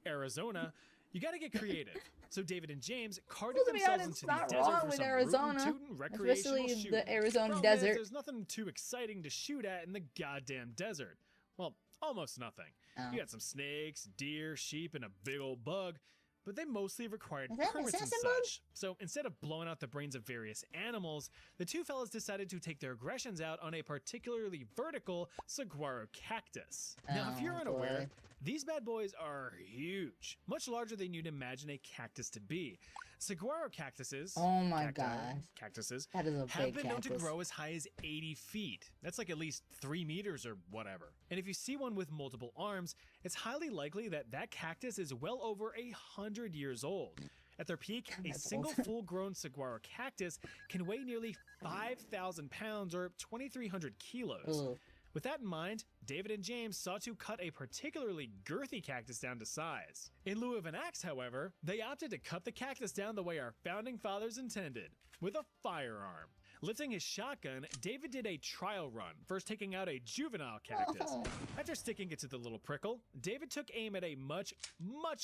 S2: Arizona, You gotta get creative. So David and James carted
S1: Well, to be
S2: themselves
S1: honest,
S2: into the
S1: not
S2: desert
S1: wrong
S2: for
S1: with
S2: some
S1: Arizona,
S2: rootin' recreational
S1: especially
S2: shooting.
S1: the Arizona
S2: Problem
S1: desert.
S2: Is, there's nothing too exciting to shoot at in the goddamn desert. Well, almost nothing.
S1: Oh.
S2: You got some snakes, deer, sheep, and a big old bug, but they mostly required
S1: Is that
S2: permits and
S1: assassin bug?
S2: such. So instead of blowing out the brains of various animals, the two fellas decided to take their aggressions out on a particularly vertical saguaro cactus. Now, if you're unaware, these bad boys are huge, much larger than you'd imagine a cactus to be. Saguaro cactuses,
S1: Oh my gosh,
S2: cactuses
S1: that is a
S2: have
S1: big
S2: been known to
S1: cactus.
S2: grow as high as 80 feet. That's like at least 3 meters or whatever. And if you see one with multiple arms, it's highly likely that that cactus is well over 100 years old. At their peak,
S1: God,
S2: a
S1: that's
S2: single
S1: old.
S2: full-grown saguaro cactus can weigh nearly 5,000 pounds or 2,300 kilos.
S1: Ugh.
S2: With that in mind, David and James sought to cut a particularly girthy cactus down to size. In lieu of an axe, however, they opted to cut the cactus down the way our founding fathers intended, with a firearm. Lifting his shotgun, David did a trial run, first taking out a juvenile cactus.
S1: Oh.
S2: After sticking it to the little prickle, David took aim at a much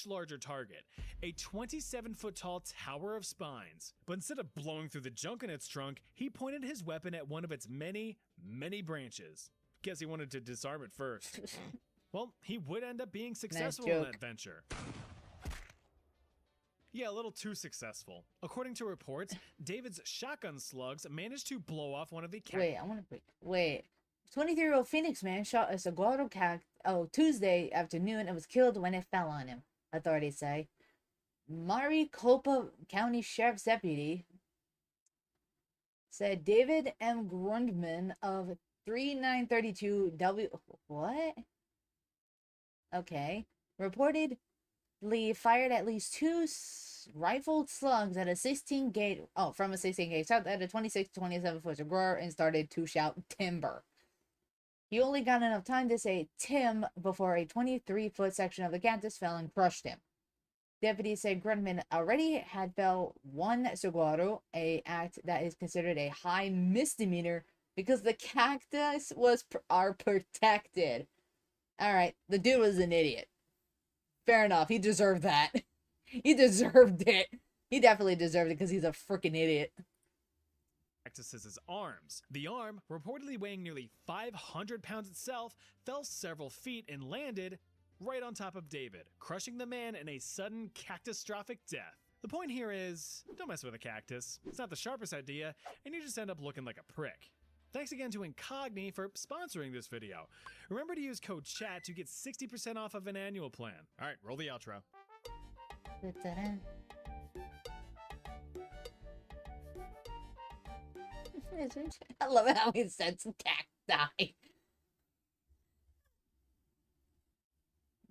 S2: larger target, a 27-foot tall tower of spines. But instead of blowing through the junk in its trunk, he pointed his weapon at one of its many branches. Guess he wanted to disarm it first. Well, he would end up being successful in that venture. Yeah, a little too successful. According to reports, David's shotgun slugs managed to blow off one of the cactus.
S1: Wait. 23-year-old Phoenix man shot a saguaro cactus Tuesday afternoon and was killed when it fell on him, authorities say. Maricopa County Sheriff's deputy said David M. Grundman of 3932 W. What? Okay. Reportedly fired at least two rifled slugs at a 16 gauge. Oh, from a 16 gauge. Shot at a 26 to 27 foot saguaro and started to shout timber. He only got enough time to say Tim before a 23-foot section of the cactus fell and crushed him. Deputies said Grundman already had felled one saguaro, a act that is considered a high misdemeanor because the cactus are protected. All right, the dude was an idiot. Fair enough, he deserved that. He deserved it. He definitely deserved it because he's a freaking idiot.
S2: Cactus's arms. The arm, reportedly weighing nearly 500 pounds itself, fell several feet and landed right on top of David, crushing the man in a sudden cactastrophic death. The point here is, don't mess with a cactus. It's not the sharpest idea, and you just end up looking like a prick. Thanks again to Incogni for sponsoring this video. Remember to use code CHAT to get 60% off of an annual plan. All right, roll the outro.
S1: I love how he said cacti.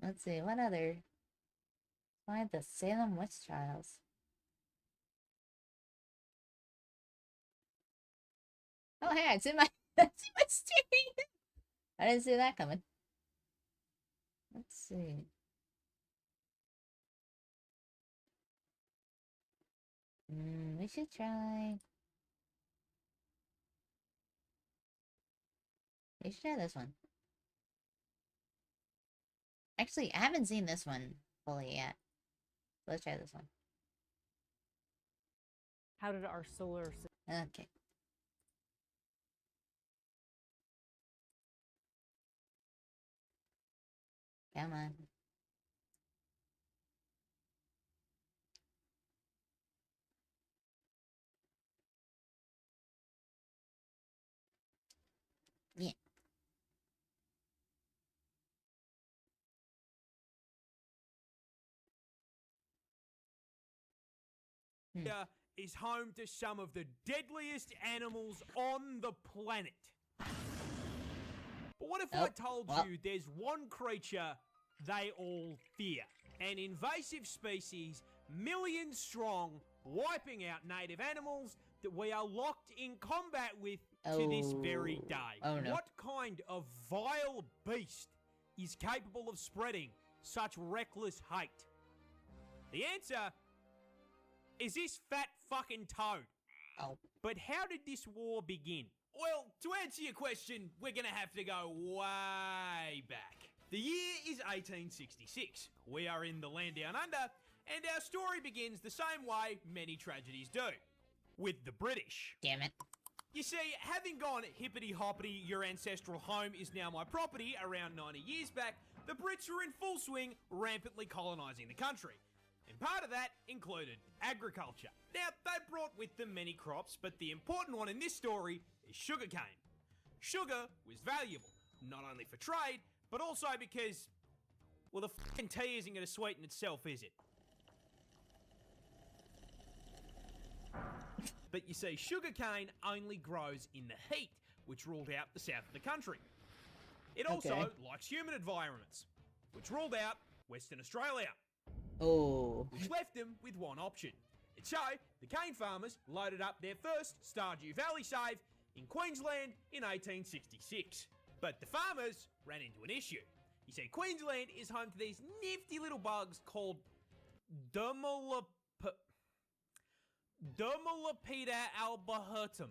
S1: Let's see, what other? Find the Salem witch trials. Oh hey, it's in my steering. I didn't see that coming. Let's see. We should try. We should try this one. Actually, I haven't seen this one fully yet. Let's try this one.
S3: How did our solar system...
S1: Okay. Come on. Yeah.
S4: Is home to some of the deadliest animals on the planet. But what if I told you there's one creature they all fear? An invasive species, millions strong, wiping out native animals that we are locked in combat with to this very day.
S1: Oh no.
S4: What kind of vile beast is capable of spreading such reckless hate? The answer is this fat fucking toad.
S1: Oh.
S4: But how did this war begin? Well, to answer your question, we're gonna have to go way back. The year is 1866. We are in the land down under, And our story begins the same way many tragedies do, with the British.
S1: Damn it.
S4: You see, having gone hippity-hoppity, your ancestral home is now my property around 90 years back, the Brits were in full swing, rampantly colonising the country. And part of that included agriculture. Now, they brought with them many crops, but the important one in this story is sugarcane. Sugar was valuable, not only for trade, but also because, well, the fucking tea isn't going to sweeten itself, is it? But you see, sugarcane only grows in the heat, which ruled out the south of the country. It also likes humid environments, which ruled out Western Australia.
S1: Oh.
S4: Which left them with one option. And so, the cane farmers loaded up their first Stardew Valley save in Queensland in 1866. But the farmers ran into an issue. You see, Queensland is home to these nifty little bugs called Dermalopida albahertum.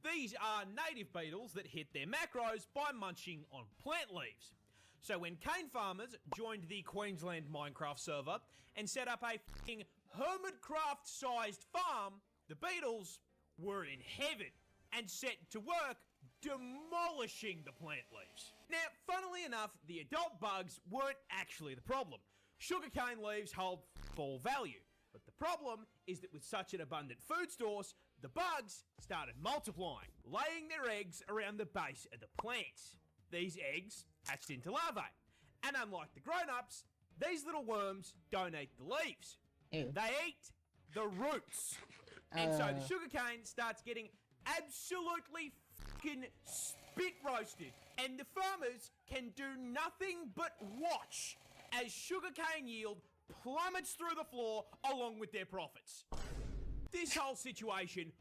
S4: These are native beetles that hit their macros by munching on plant leaves. So when cane farmers joined the Queensland Minecraft server and set up a f***ing Hermitcraft-sized farm, the beetles were in heaven and set to work demolishing the plant leaves. Now, funnily enough, the adult bugs weren't actually the problem. Sugarcane leaves hold full value. But the problem is that with such an abundant food source, the bugs started multiplying, laying their eggs around the base of the plants. These eggs hatched into larvae, and unlike the grown-ups, these little worms don't eat the leaves.
S1: Ew.
S4: They eat the roots. And so the sugarcane starts getting absolutely fucking spit roasted, and the farmers can do nothing but watch as sugarcane yield plummets through the floor along with their profits. This whole situation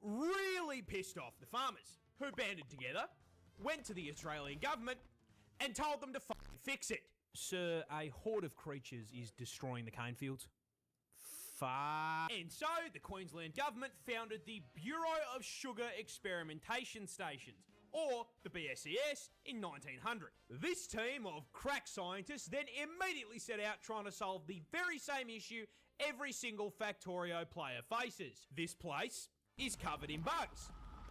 S4: really pissed off the farmers, who banded together, went to the Australian government, and told them to fucking fix it. Sir, a horde of creatures is destroying the cane fields. And so, the Queensland government founded the Bureau of Sugar Experimentation Stations, or the BSES, in 1900. This team of crack scientists then immediately set out trying to solve the very same issue every single Factorio player faces. This place is covered in bugs.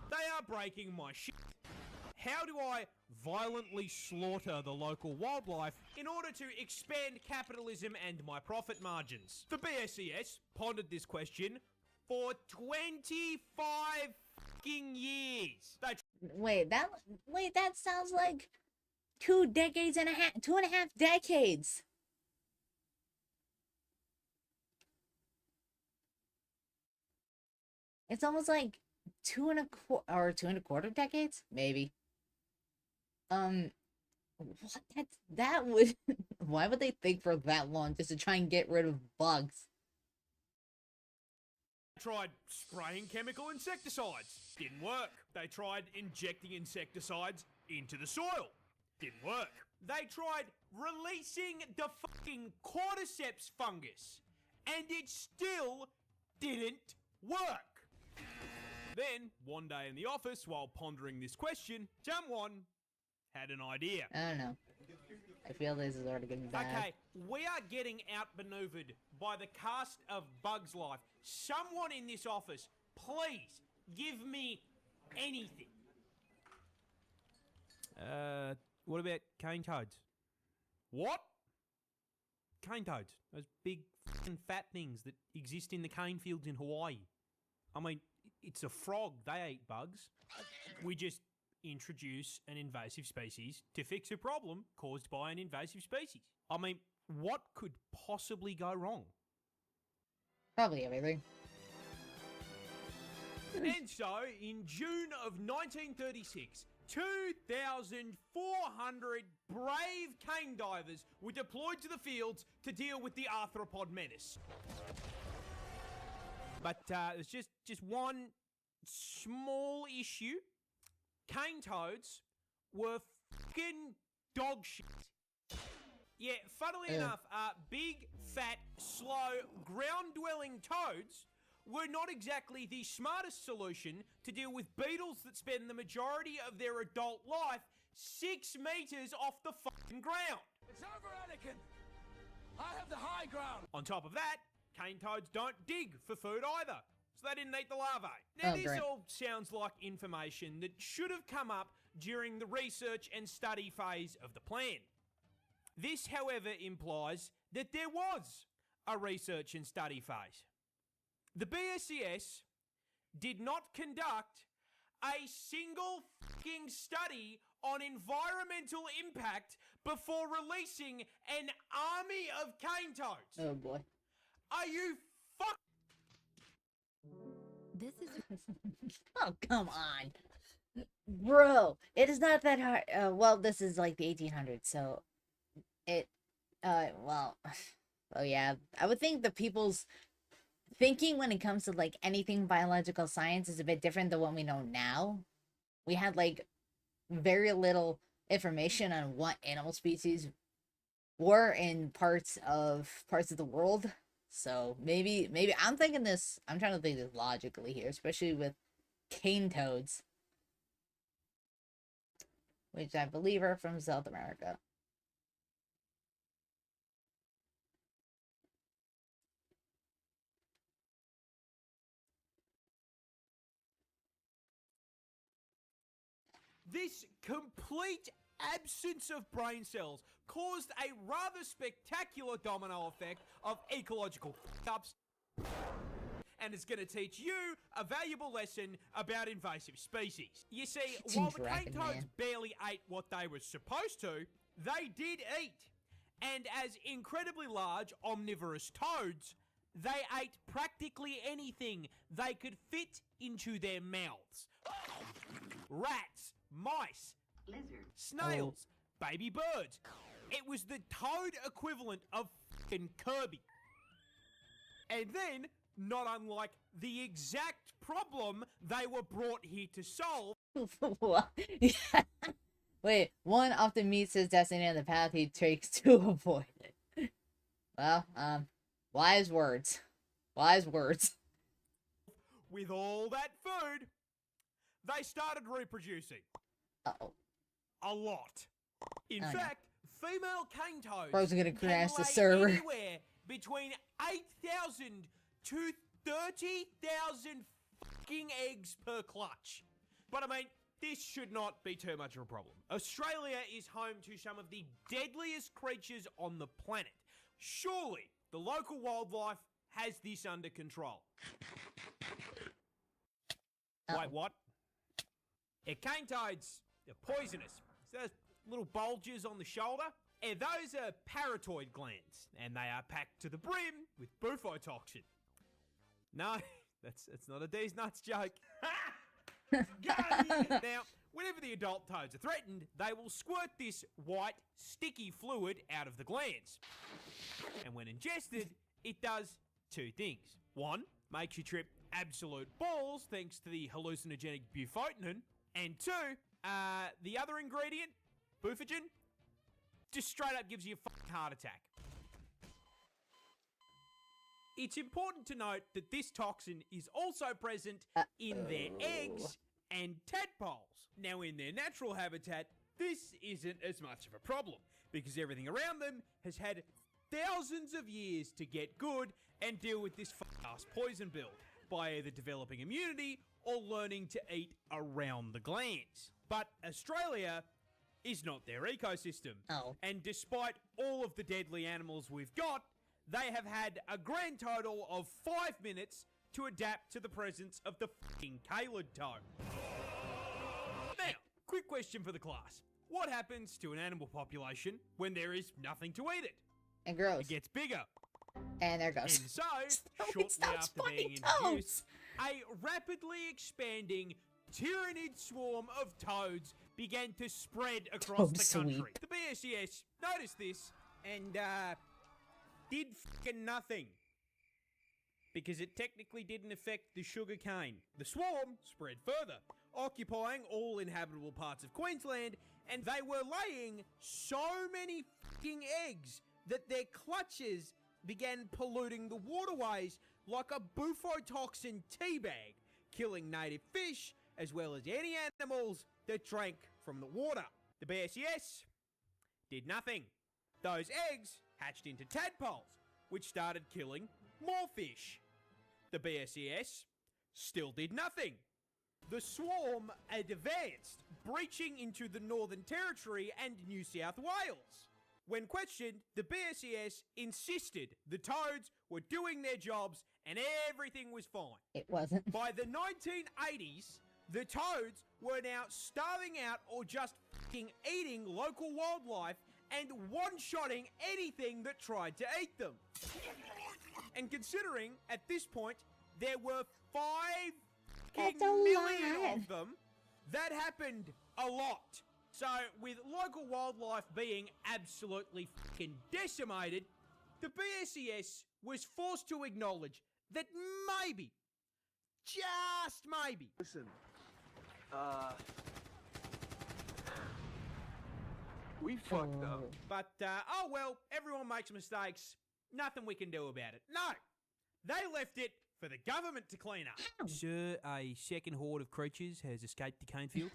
S4: They are breaking my shit. How do I violently slaughter the local wildlife in order to expand capitalism and my profit margins? The BSES pondered this question for 25 fucking years.
S1: Wait, that sounds like 2.5 decades. It's almost like 2.25 decades, maybe. What? That would. Why would they think for that long just to try and get rid of bugs?
S4: Tried spraying chemical insecticides. Didn't work. They tried injecting insecticides into the soil. Didn't work. They tried releasing the fucking cordyceps fungus. And it still didn't work. Then, one day in the office, while pondering this question, someone had an idea.
S1: I don't know. I feel this is already getting bad.
S4: Okay, we are getting outmaneuvered by the cast of Bugs Life. Someone in this office, please give me anything. What about cane toads? What? Cane toads. Those big fucking fat things that exist in the cane fields in Hawaii. I mean, it's a frog. They eat bugs. We just introduce an invasive species to fix a problem caused by an invasive species. I mean, what could possibly go wrong?
S1: Probably everything.
S4: And so, in June of 1936, 2,400 brave cane divers were deployed to the fields to deal with the arthropod menace. But there's just one small issue. Cane toads were fucking dog shit. Yeah, funnily enough, big, fat, slow, ground-dwelling toads were not exactly the smartest solution to deal with beetles that spend the majority of their adult life 6 meters off the fucking ground.
S5: It's over, Anakin! I have the high ground!
S4: On top of that, cane toads don't dig for food either, so they didn't eat the larvae. Now,
S1: Oh,
S4: this
S1: great.
S4: all sounds like information that should have come up during the research and study phase of the plan. This, however, implies that there was a research and study phase. The BSES did not conduct a single fucking study on environmental impact before releasing an army of cane toads.
S1: Oh boy.
S4: Are you fuck?
S3: This is
S1: Oh, come on. Bro, it is not that hard. Well, this is like the 1800s, so it, well, oh yeah. I would think the people's thinking when it comes to like anything biological science is a bit different than what we know now. We had like very little information on what animal species were in parts of the world. So maybe I'm thinking this. I'm trying to think this logically here, especially with cane toads, which I believe are from South America.
S4: This complete absence of brain cells caused a rather spectacular domino effect of ecological fuck-ups, and it's going to teach you a valuable lesson about invasive species. You see, while the cane
S1: Dragon
S4: toads
S1: Man.
S4: barely ate what they were supposed to, they did eat. And as incredibly large omnivorous toads, they ate practically anything they could fit into their mouths. Rats, mice,
S5: Lizards.
S4: snails, baby birds. It was the toad equivalent of f***ing Kirby. And then, not unlike the exact problem they were brought here to solve,
S1: What? Wait, one often meets his destiny on the path he takes to avoid it. Well, wise words. Wise words.
S4: with all that food, they started reproducing.
S1: Uh-oh.
S4: A lot. In
S1: Oh, no.
S4: fact, female cane toads
S1: Bro's gonna
S4: can
S1: crash the
S4: lay
S1: server.
S4: anywhere between 8,000 to 30,000 fucking eggs per clutch. But I mean, this should not be too much of a problem. Australia is home to some of the deadliest creatures on the planet. Surely, the local wildlife has this under control.
S1: Uh-oh.
S4: Wait, what? Yeah, cane toads are poisonous. So those little bulges on the shoulder, those are parotid glands, and they are packed to the brim with bufotoxin. No, that's not a D's nuts joke. Now, whenever the adult toads are threatened, they will squirt this white, sticky fluid out of the glands. And when ingested, it does two things. One, makes you trip absolute balls thanks to the hallucinogenic bufotenin. And two, the other ingredient, bufogen, just straight up gives you a fucking heart attack. It's important to note that this toxin is also present in their eggs and tadpoles. Now, in their natural habitat, this isn't as much of a problem because everything around them has had thousands of years to get good and deal with this fuck-ass poison build by either developing immunity or learning to eat around the glands. But Australia is not their ecosystem.
S1: Oh.
S4: And despite all of the deadly animals we've got, they have had a grand total of 5 minutes to adapt to the presence of the fucking Calid toad. Now, quick question for the class. What happens to an animal population when there is nothing to eat it?
S1: And gross.
S4: It gets bigger.
S1: And there
S4: And
S1: goes.
S4: so,
S1: It
S4: shortly
S1: stops
S4: after being
S1: finding
S4: introduced,
S1: toads.
S4: a rapidly expanding tyrannid swarm of toads began to spread across
S1: Toad
S4: the country.
S1: sweep.
S4: The BSES noticed this and did fucking nothing. Because it technically didn't affect the sugar cane. The swarm spread further, occupying all inhabitable parts of Queensland, and they were laying so many fucking eggs that their clutches began polluting the waterways like a bufotoxin teabag, killing native fish as well as any animals that drank from the water. The BSES did nothing. Those eggs hatched into tadpoles, which started killing more fish. The BSES still did nothing. The swarm advanced, breaching into the Northern Territory and New South Wales. When questioned, the BSES insisted the toads were doing their jobs and everything was fine.
S1: It wasn't.
S4: By the 1980s, the toads were now starving out or just fucking eating local wildlife and one-shotting anything that tried to eat them. And considering, at this point, there were 5
S1: That's a
S4: million
S1: lot.
S4: of them, that happened a lot. So, with local wildlife being absolutely fucking decimated, the BSES was forced to acknowledge that maybe, just maybe,
S5: Listen, we fucked up.
S4: but, oh well, everyone makes mistakes, nothing we can do about it. No, they left it for the government to clean up. Sir, a second horde of creatures has escaped the cane field.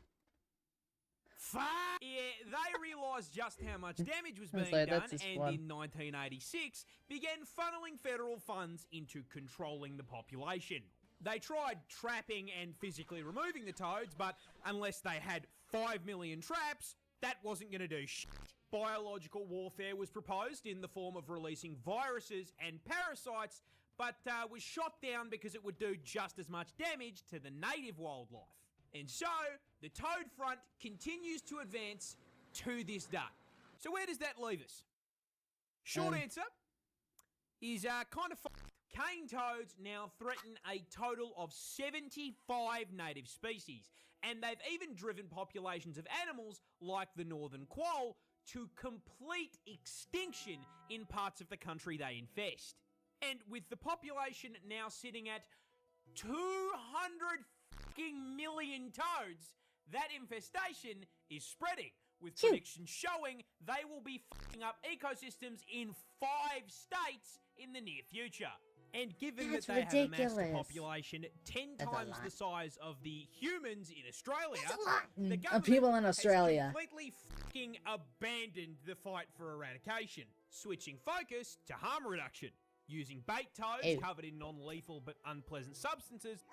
S4: Fuck! Yeah, they realised just how much damage was
S1: I was
S4: being
S1: like,
S4: done,
S1: that's just
S4: and
S1: fun.
S4: in 1986 began funneling federal funds into controlling the population. They tried trapping and physically removing the toads, but unless they had 5 million traps, that wasn't going to do shit. Biological warfare was proposed in the form of releasing viruses and parasites, but was shot down because it would do just as much damage to the native wildlife. And so, the toad front continues to advance to this day. So where does that leave us? Short answer is kind of fucked. Cane toads now threaten a total of 75 native species, and they've even driven populations of animals like the northern quoll to complete extinction in parts of the country they infest. And with the population now sitting at 200 fucking million toads, that infestation is spreading, with predictions showing they will be fucking up ecosystems in 5 states in the near future. And given
S1: That's
S4: that they have amassed a
S1: ridiculous.
S4: population 10
S1: That's a
S4: times
S1: lot.
S4: the size of the humans in Australia,
S1: That's a lot.
S4: the
S1: Of
S4: government
S1: people in
S4: has
S1: Australia.
S4: completely fucking abandoned the fight for eradication, switching focus to harm reduction, using bait toads
S1: Ew.
S4: covered in non-lethal but unpleasant substances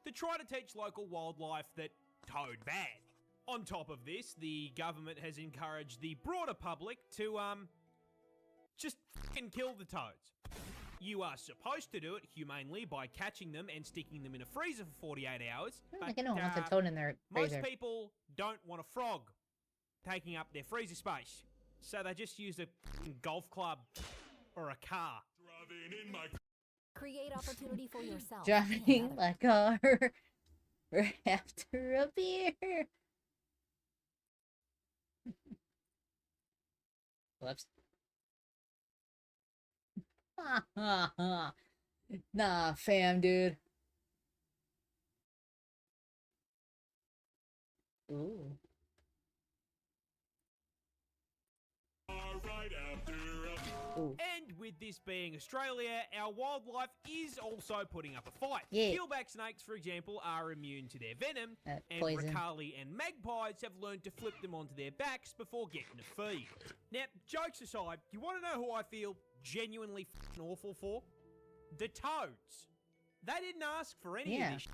S4: to try to teach local wildlife that toad bad. On top of this, the government has encouraged the broader public to, just fucking kill the toads. You are supposed to do it humanely by catching them and sticking them in a freezer for 48 hours.
S1: Like anyone wants a toad in their
S4: Most
S1: freezer.
S4: people don't want a frog taking up their freezer space, so they just use a fucking golf club or a car.
S6: Create opportunity for yourself.
S1: Driving a car right after a beer. Whoops. Nah, fam, dude. Ooh. Ooh.
S4: And with this being Australia, our wildlife is also putting up a fight.
S1: Yeah.
S4: Keelback snakes, for example, are immune to their venom, and
S1: Poison.
S4: ricali and magpies have learned to flip them onto their backs before getting a feed. Now, jokes aside, you want to know who I feel genuinely f***ing awful for? The toads. They didn't ask for any
S1: Yeah.
S4: of this shit.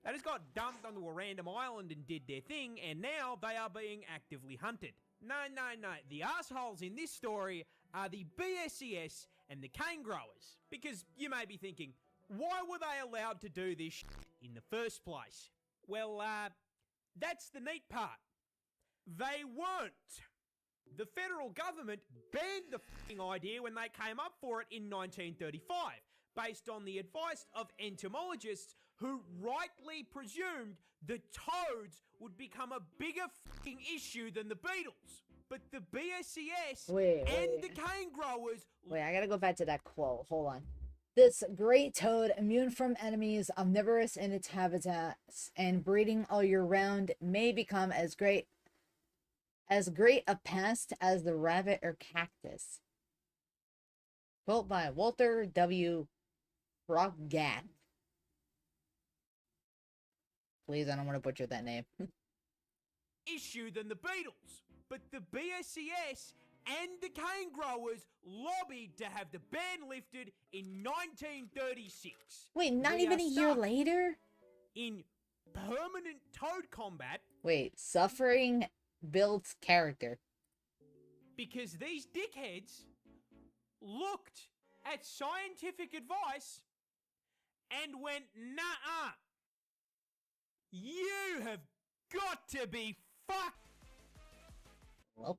S4: They just got dumped onto a random island and did their thing, and now they are being actively hunted. No. The assholes in this story are the BSES and the cane growers. Because you may be thinking, why were they allowed to do this shit in the first place? Well, that's the neat part. They weren't. The federal government banned the f***ing idea when they came up for it in 1935, based on the advice of entomologists who rightly presumed the toads would become a bigger f***ing issue than the beetles. But the BSES and the cane growers...
S1: Wait, I gotta go back to that quote. Hold on. This great toad, immune from enemies, omnivorous in its habitats, and breeding all year round, may become as great a pest as the rabbit or cactus. Quote by Walter W. Froggatt. Please, I don't want to butcher that name.
S4: issue than the beetles. But the BSES and the cane growers lobbied to have the ban lifted in 1936.
S1: Wait, not
S4: We
S1: even
S4: are
S1: a year
S4: stuck
S1: later?
S4: in permanent toad combat
S1: Wait, suffering builds character.
S4: because these dickheads looked at scientific advice and went, nah, you have got to be fucked.
S1: Well.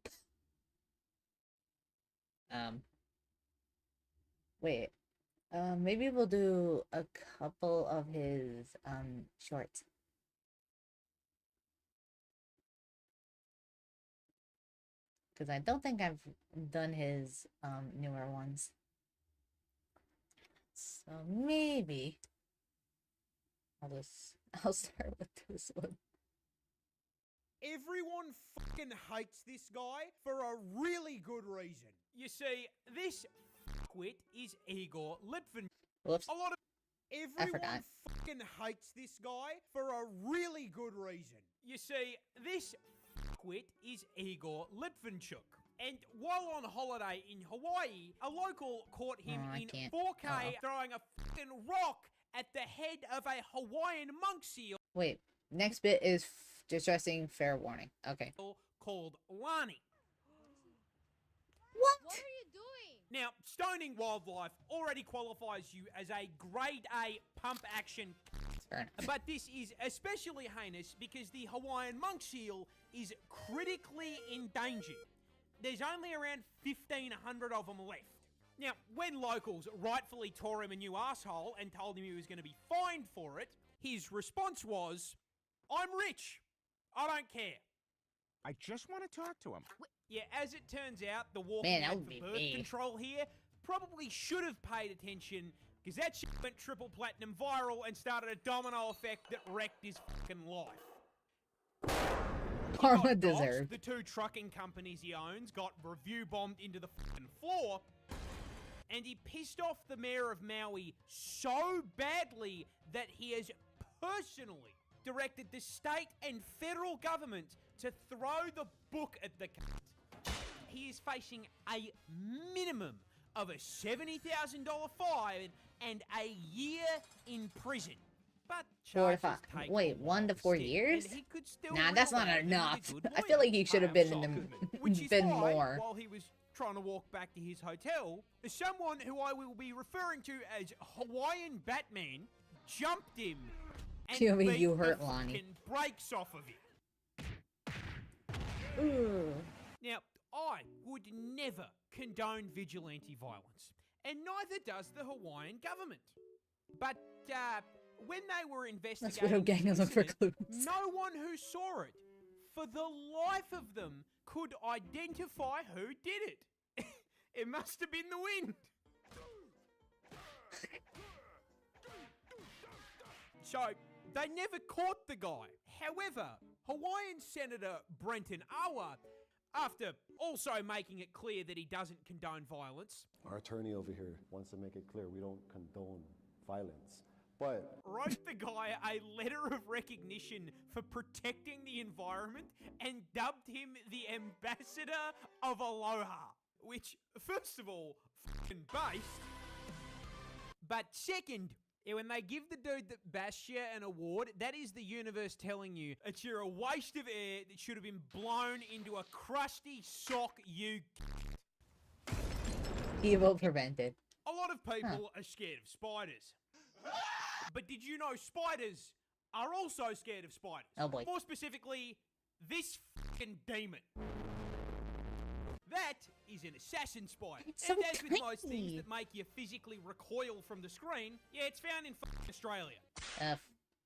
S1: Wait. Maybe we'll do a couple of his shorts. Because I don't think I've done his newer ones. So maybe I'll start with this one.
S4: Everyone fucking hates this guy for a really good reason. You see, this fuckwit is Igor Litvin.
S1: Whoops.
S4: A lot of everyone
S1: forgot.
S4: fucking hates this guy for a really good reason. You see, this fuckwit is Igor Litvinchuk. And while on holiday in Hawaii, a local caught him
S1: Oh, I
S4: in
S1: can't.
S4: 4K
S1: Oh.
S4: throwing a fucking rock at the head of a Hawaiian monk seal
S1: Wait, next bit is distressing fair warning. Okay.
S4: called Lani.
S1: What?
S6: What are you doing?
S4: Now, stoning wildlife already qualifies you as a grade A pump action,
S1: Fair enough.
S4: but this is especially heinous because the Hawaiian monk seal is critically endangered. There's only around 1,500 of them left. Now, when locals rightfully tore him a new asshole and told him he was going to be fined for it, his response was, "I'm rich. I don't care."
S5: I just want to talk to him.
S4: Yeah, as it turns out, the walking
S1: Man, that
S4: ad
S1: would
S4: for
S1: be
S4: birth
S1: me.
S4: control here probably should have paid attention because that shit went triple platinum viral and started a domino effect that wrecked his fucking life.
S1: Karma
S4: Got doxed.
S1: deserved.
S4: The two trucking companies he owns got review bombed into the fucking floor, and he pissed off the mayor of Maui so badly that he has personally directed the state and federal government to throw the book at the cunt. He is facing a minimum of a $70,000 fine and a year in prison. But
S1: 4 to
S4: charges
S1: 5.
S4: take
S1: Wait,
S4: a while
S1: 1 to
S4: to
S1: 4
S4: stick,
S1: years?
S4: and he could still
S1: Nah, that's
S4: reel
S1: not
S4: that in
S1: enough.
S4: with a good
S1: I feel like he should have been in
S4: lawyer.
S1: the
S4: Which is
S1: been
S4: why,
S1: more.
S4: while he was trying to walk back to his hotel, someone who I will be referring to as Hawaiian Batman jumped him and
S1: Kill me,
S4: beat
S1: you
S4: the
S1: hurt Lonnie.
S4: fucking brakes off of him.
S1: Ooh.
S4: Now, I would never condone vigilante violence, and neither does the Hawaiian government. But when they were investigating
S1: Let's go gang and look for
S4: incident,
S1: clues.
S4: no one who saw it, for the life of them, could identify who did it. It must have been the wind. So, they never caught the guy. However, Hawaiian Senator Brenton Awa, after also making it clear that he doesn't condone violence,
S7: Our attorney over here wants to make it clear we don't condone violence. But
S4: wrote the guy a letter of recognition for protecting the environment and dubbed him the ambassador of Aloha. Which, first of all, fucking based. But second, when they give the dude that bashed you an award, that is the universe telling you that you're a waste of air that should have been blown into a crusty sock, you.
S1: Evil prevented.
S4: A lot of people are scared of spiders. But did you know spiders are also scared of spiders?
S1: Oh boy.
S4: More specifically, this fucking demon. That is an assassin spider.
S1: It's so
S4: and as with most things
S1: tiny.
S4: that make you physically recoil from the screen, yeah, it's found in fucking Australia.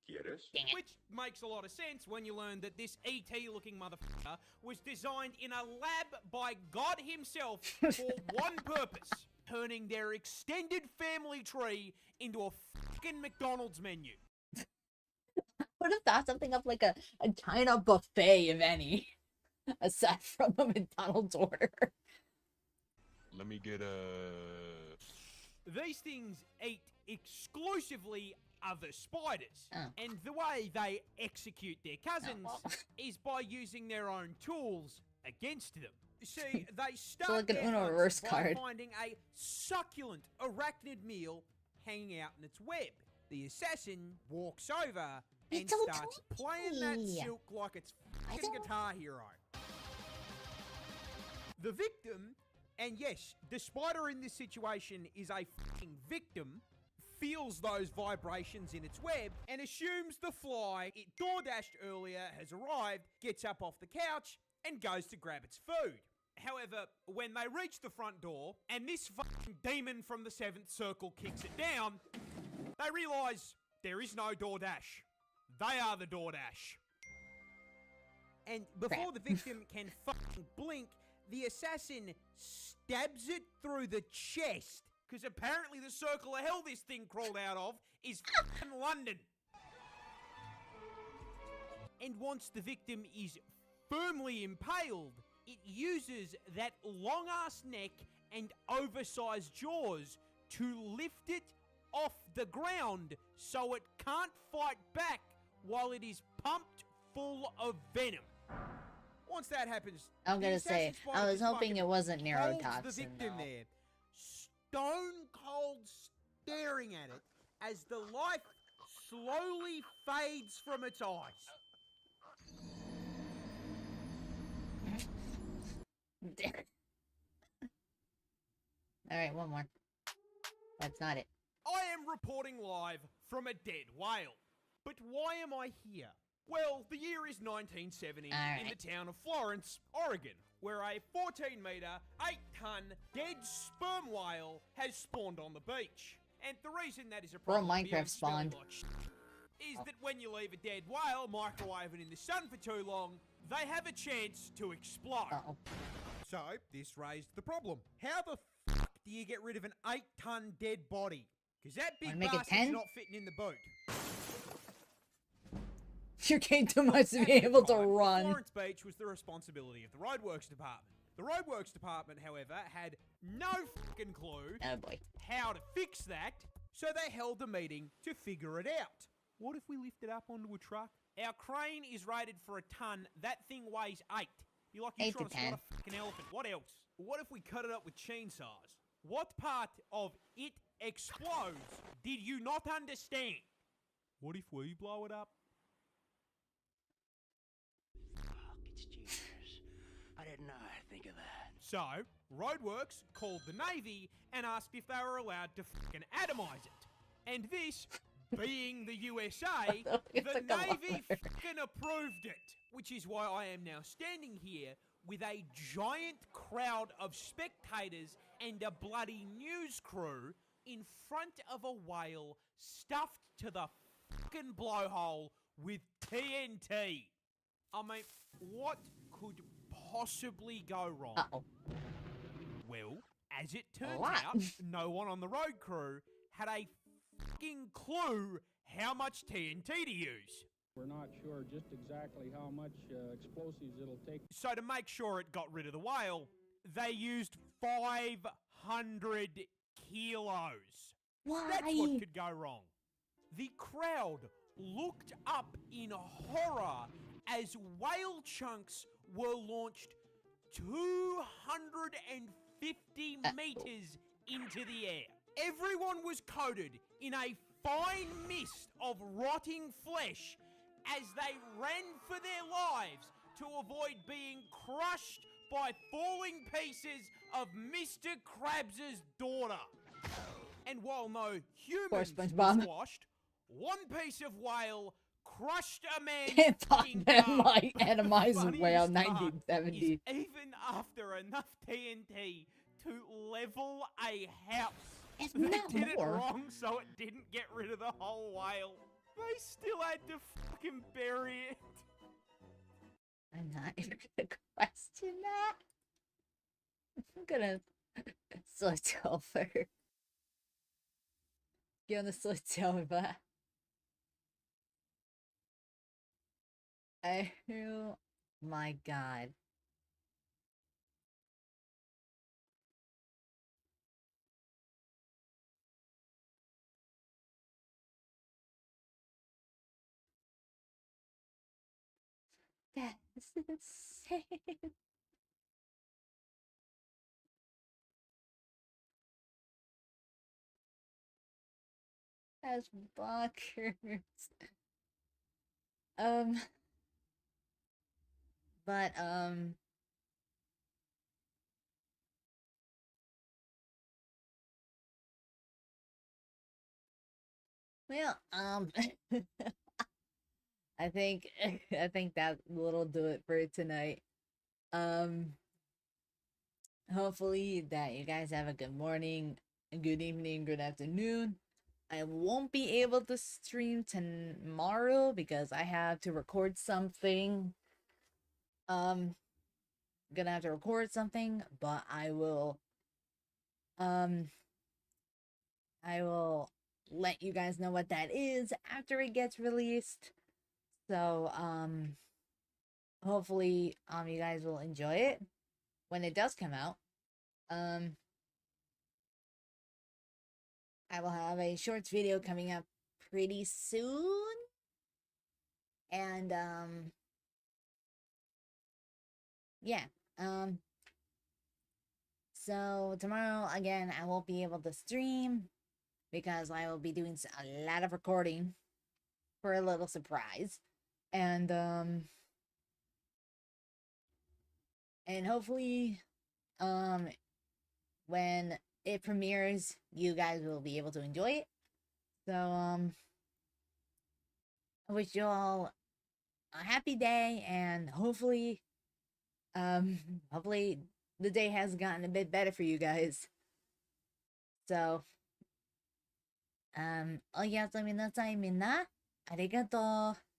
S5: ¿Quieres?
S1: Dang it.
S4: Which makes a lot of sense when you learn that this ET-looking motherfucker was designed in a lab by God himself for one purpose: turning their extended family tree into a fucking McDonald's menu.
S1: Would have thought something of like a China buffet, if any, aside from a McDonald's order.
S5: Let me get a...
S4: These things eat exclusively other spiders.
S1: Oh.
S4: And the way they execute their cousins
S1: Oh.
S4: is by using their own tools against them. See, they start
S1: like an
S4: their
S1: Uno
S4: hunts
S1: reverse
S4: by
S1: card.
S4: finding a succulent arachnid meal hanging out in its web. The assassin walks over and
S1: don't
S4: starts playing that
S1: me.
S4: silk like it's
S1: I
S4: fucking
S1: don't-
S4: Guitar Hero. The victim, and yes, the spider in this situation is a fucking victim, feels those vibrations in its web and assumes the fly it door dashed earlier has arrived, gets up off the couch, and goes to grab its food. However, when they reach the front door and this fucking demon from the seventh circle kicks it down, they realise there is no DoorDash. They are the DoorDash. And before the victim can fucking blink, the assassin stabs it through the chest. Because apparently the circle of hell this thing crawled out of is fucking London. And once the victim is firmly impaled, it uses that long-ass neck and oversized jaws to lift it off the ground so it can't fight back while it is pumped full of venom. Once that happens,
S1: I'm
S4: the
S1: gonna say,
S4: assassin spider
S1: I was
S4: just
S1: hoping
S4: fucking
S1: it wasn't
S4: holds
S1: neurotoxin.
S4: the victim
S1: though.
S4: there, stone cold staring at it as the life slowly fades from its eyes.
S1: Alright, one more. That's not it.
S4: I am reporting live from a dead whale. But why am I here? Well, the year is 1970 in
S1: Alright.
S4: the town of Florence, Oregon, where a 14-meter, 8-ton dead sperm whale has spawned on the beach. And the reason that is a
S1: Bro,
S4: problem
S1: Minecraft spawned.
S4: is that when you leave a dead whale microwaving in the sun for too long, they have a chance to explode.
S1: Uh-oh.
S4: So, this raised the problem. How the fuck do you get rid of an 8-ton dead body? Because that big
S1: Wanna make it
S4: bastard's
S1: 10?
S4: not fitting in the boot.
S1: You're getting too much to
S4: At
S1: be
S4: the
S1: able to
S4: time,
S1: run.
S4: Florence Beach was the responsibility of the roadworks department. The roadworks department, however, had no fucking clue
S1: Oh boy.
S4: how to fix that, so they held a meeting to figure it out. What if we lift it up onto a truck? Our crane is rated for a ton. That thing weighs 8. You're like, you're
S1: 8 to
S4: trying to squat
S1: 10.
S4: a fucking elephant. What else? What if we cut it up with chainsaws? What part of it explodes did you not understand? What if we blow it up?
S6: It's genius. I didn't know I'd think of that.
S4: So, Roadworks called the Navy and asked if they were allowed to fucking atomize it. And this, being the USA,
S1: It's
S4: the
S1: a come
S4: Navy
S1: on.
S4: fucking approved it. Which is why I am now standing here with a giant crowd of spectators and a bloody news crew in front of a whale stuffed to the fucking blowhole with TNT. I mean, what could possibly go wrong?
S1: Uh-oh.
S4: Well, as it turns
S1: lot.
S4: out, no one on the road crew had a fucking clue how much TNT to use.
S8: We're not sure just exactly how much explosives it'll take.
S4: So to make sure it got rid of the whale, they used 500 kilos.
S1: Why?
S4: That's what could go wrong. The crowd looked up in horror as whale chunks were launched 250 meters into the air. Everyone was coated in a fine mist of rotting flesh as they ran for their lives to avoid being crushed by falling pieces of Mr. Krabs' daughter. And while no humans were
S1: SpongeBob.
S4: squashed, one piece of whale crushed a man's
S1: Can't thought
S4: fucking
S1: that
S4: arm.
S1: might atomize
S4: The
S1: whale
S4: funniest part
S1: 1970.
S4: is even after enough TNT to level a house,
S1: It's
S4: they
S1: not
S4: did it
S1: more.
S4: wrong so it didn't get rid of the whole whale. They still had to fucking bury it.
S1: I'm not even gonna question that. I'm gonna switch over. Gonna switch over. Oh my god. That's insane. As blockers. Um, but well, I think I think that will do it for tonight. Um, hopefully that you guys have a good morning, a good evening, good afternoon. I won't be able to stream tomorrow because I have to record something. Gonna have to record something, but um I will let you guys know what that is after it gets released. So hopefully you guys will enjoy it when it does come out. Um I will have a shorts video coming up pretty soon. And yeah. So tomorrow again I won't be able to stream because I will be doing a lot of recording for a little surprise. And hopefully when it premieres you guys will be able to enjoy it. So I wish you all a happy day, and hopefully the day has gotten a bit better for you guys. So おやすみなさいみんな。ありがとう。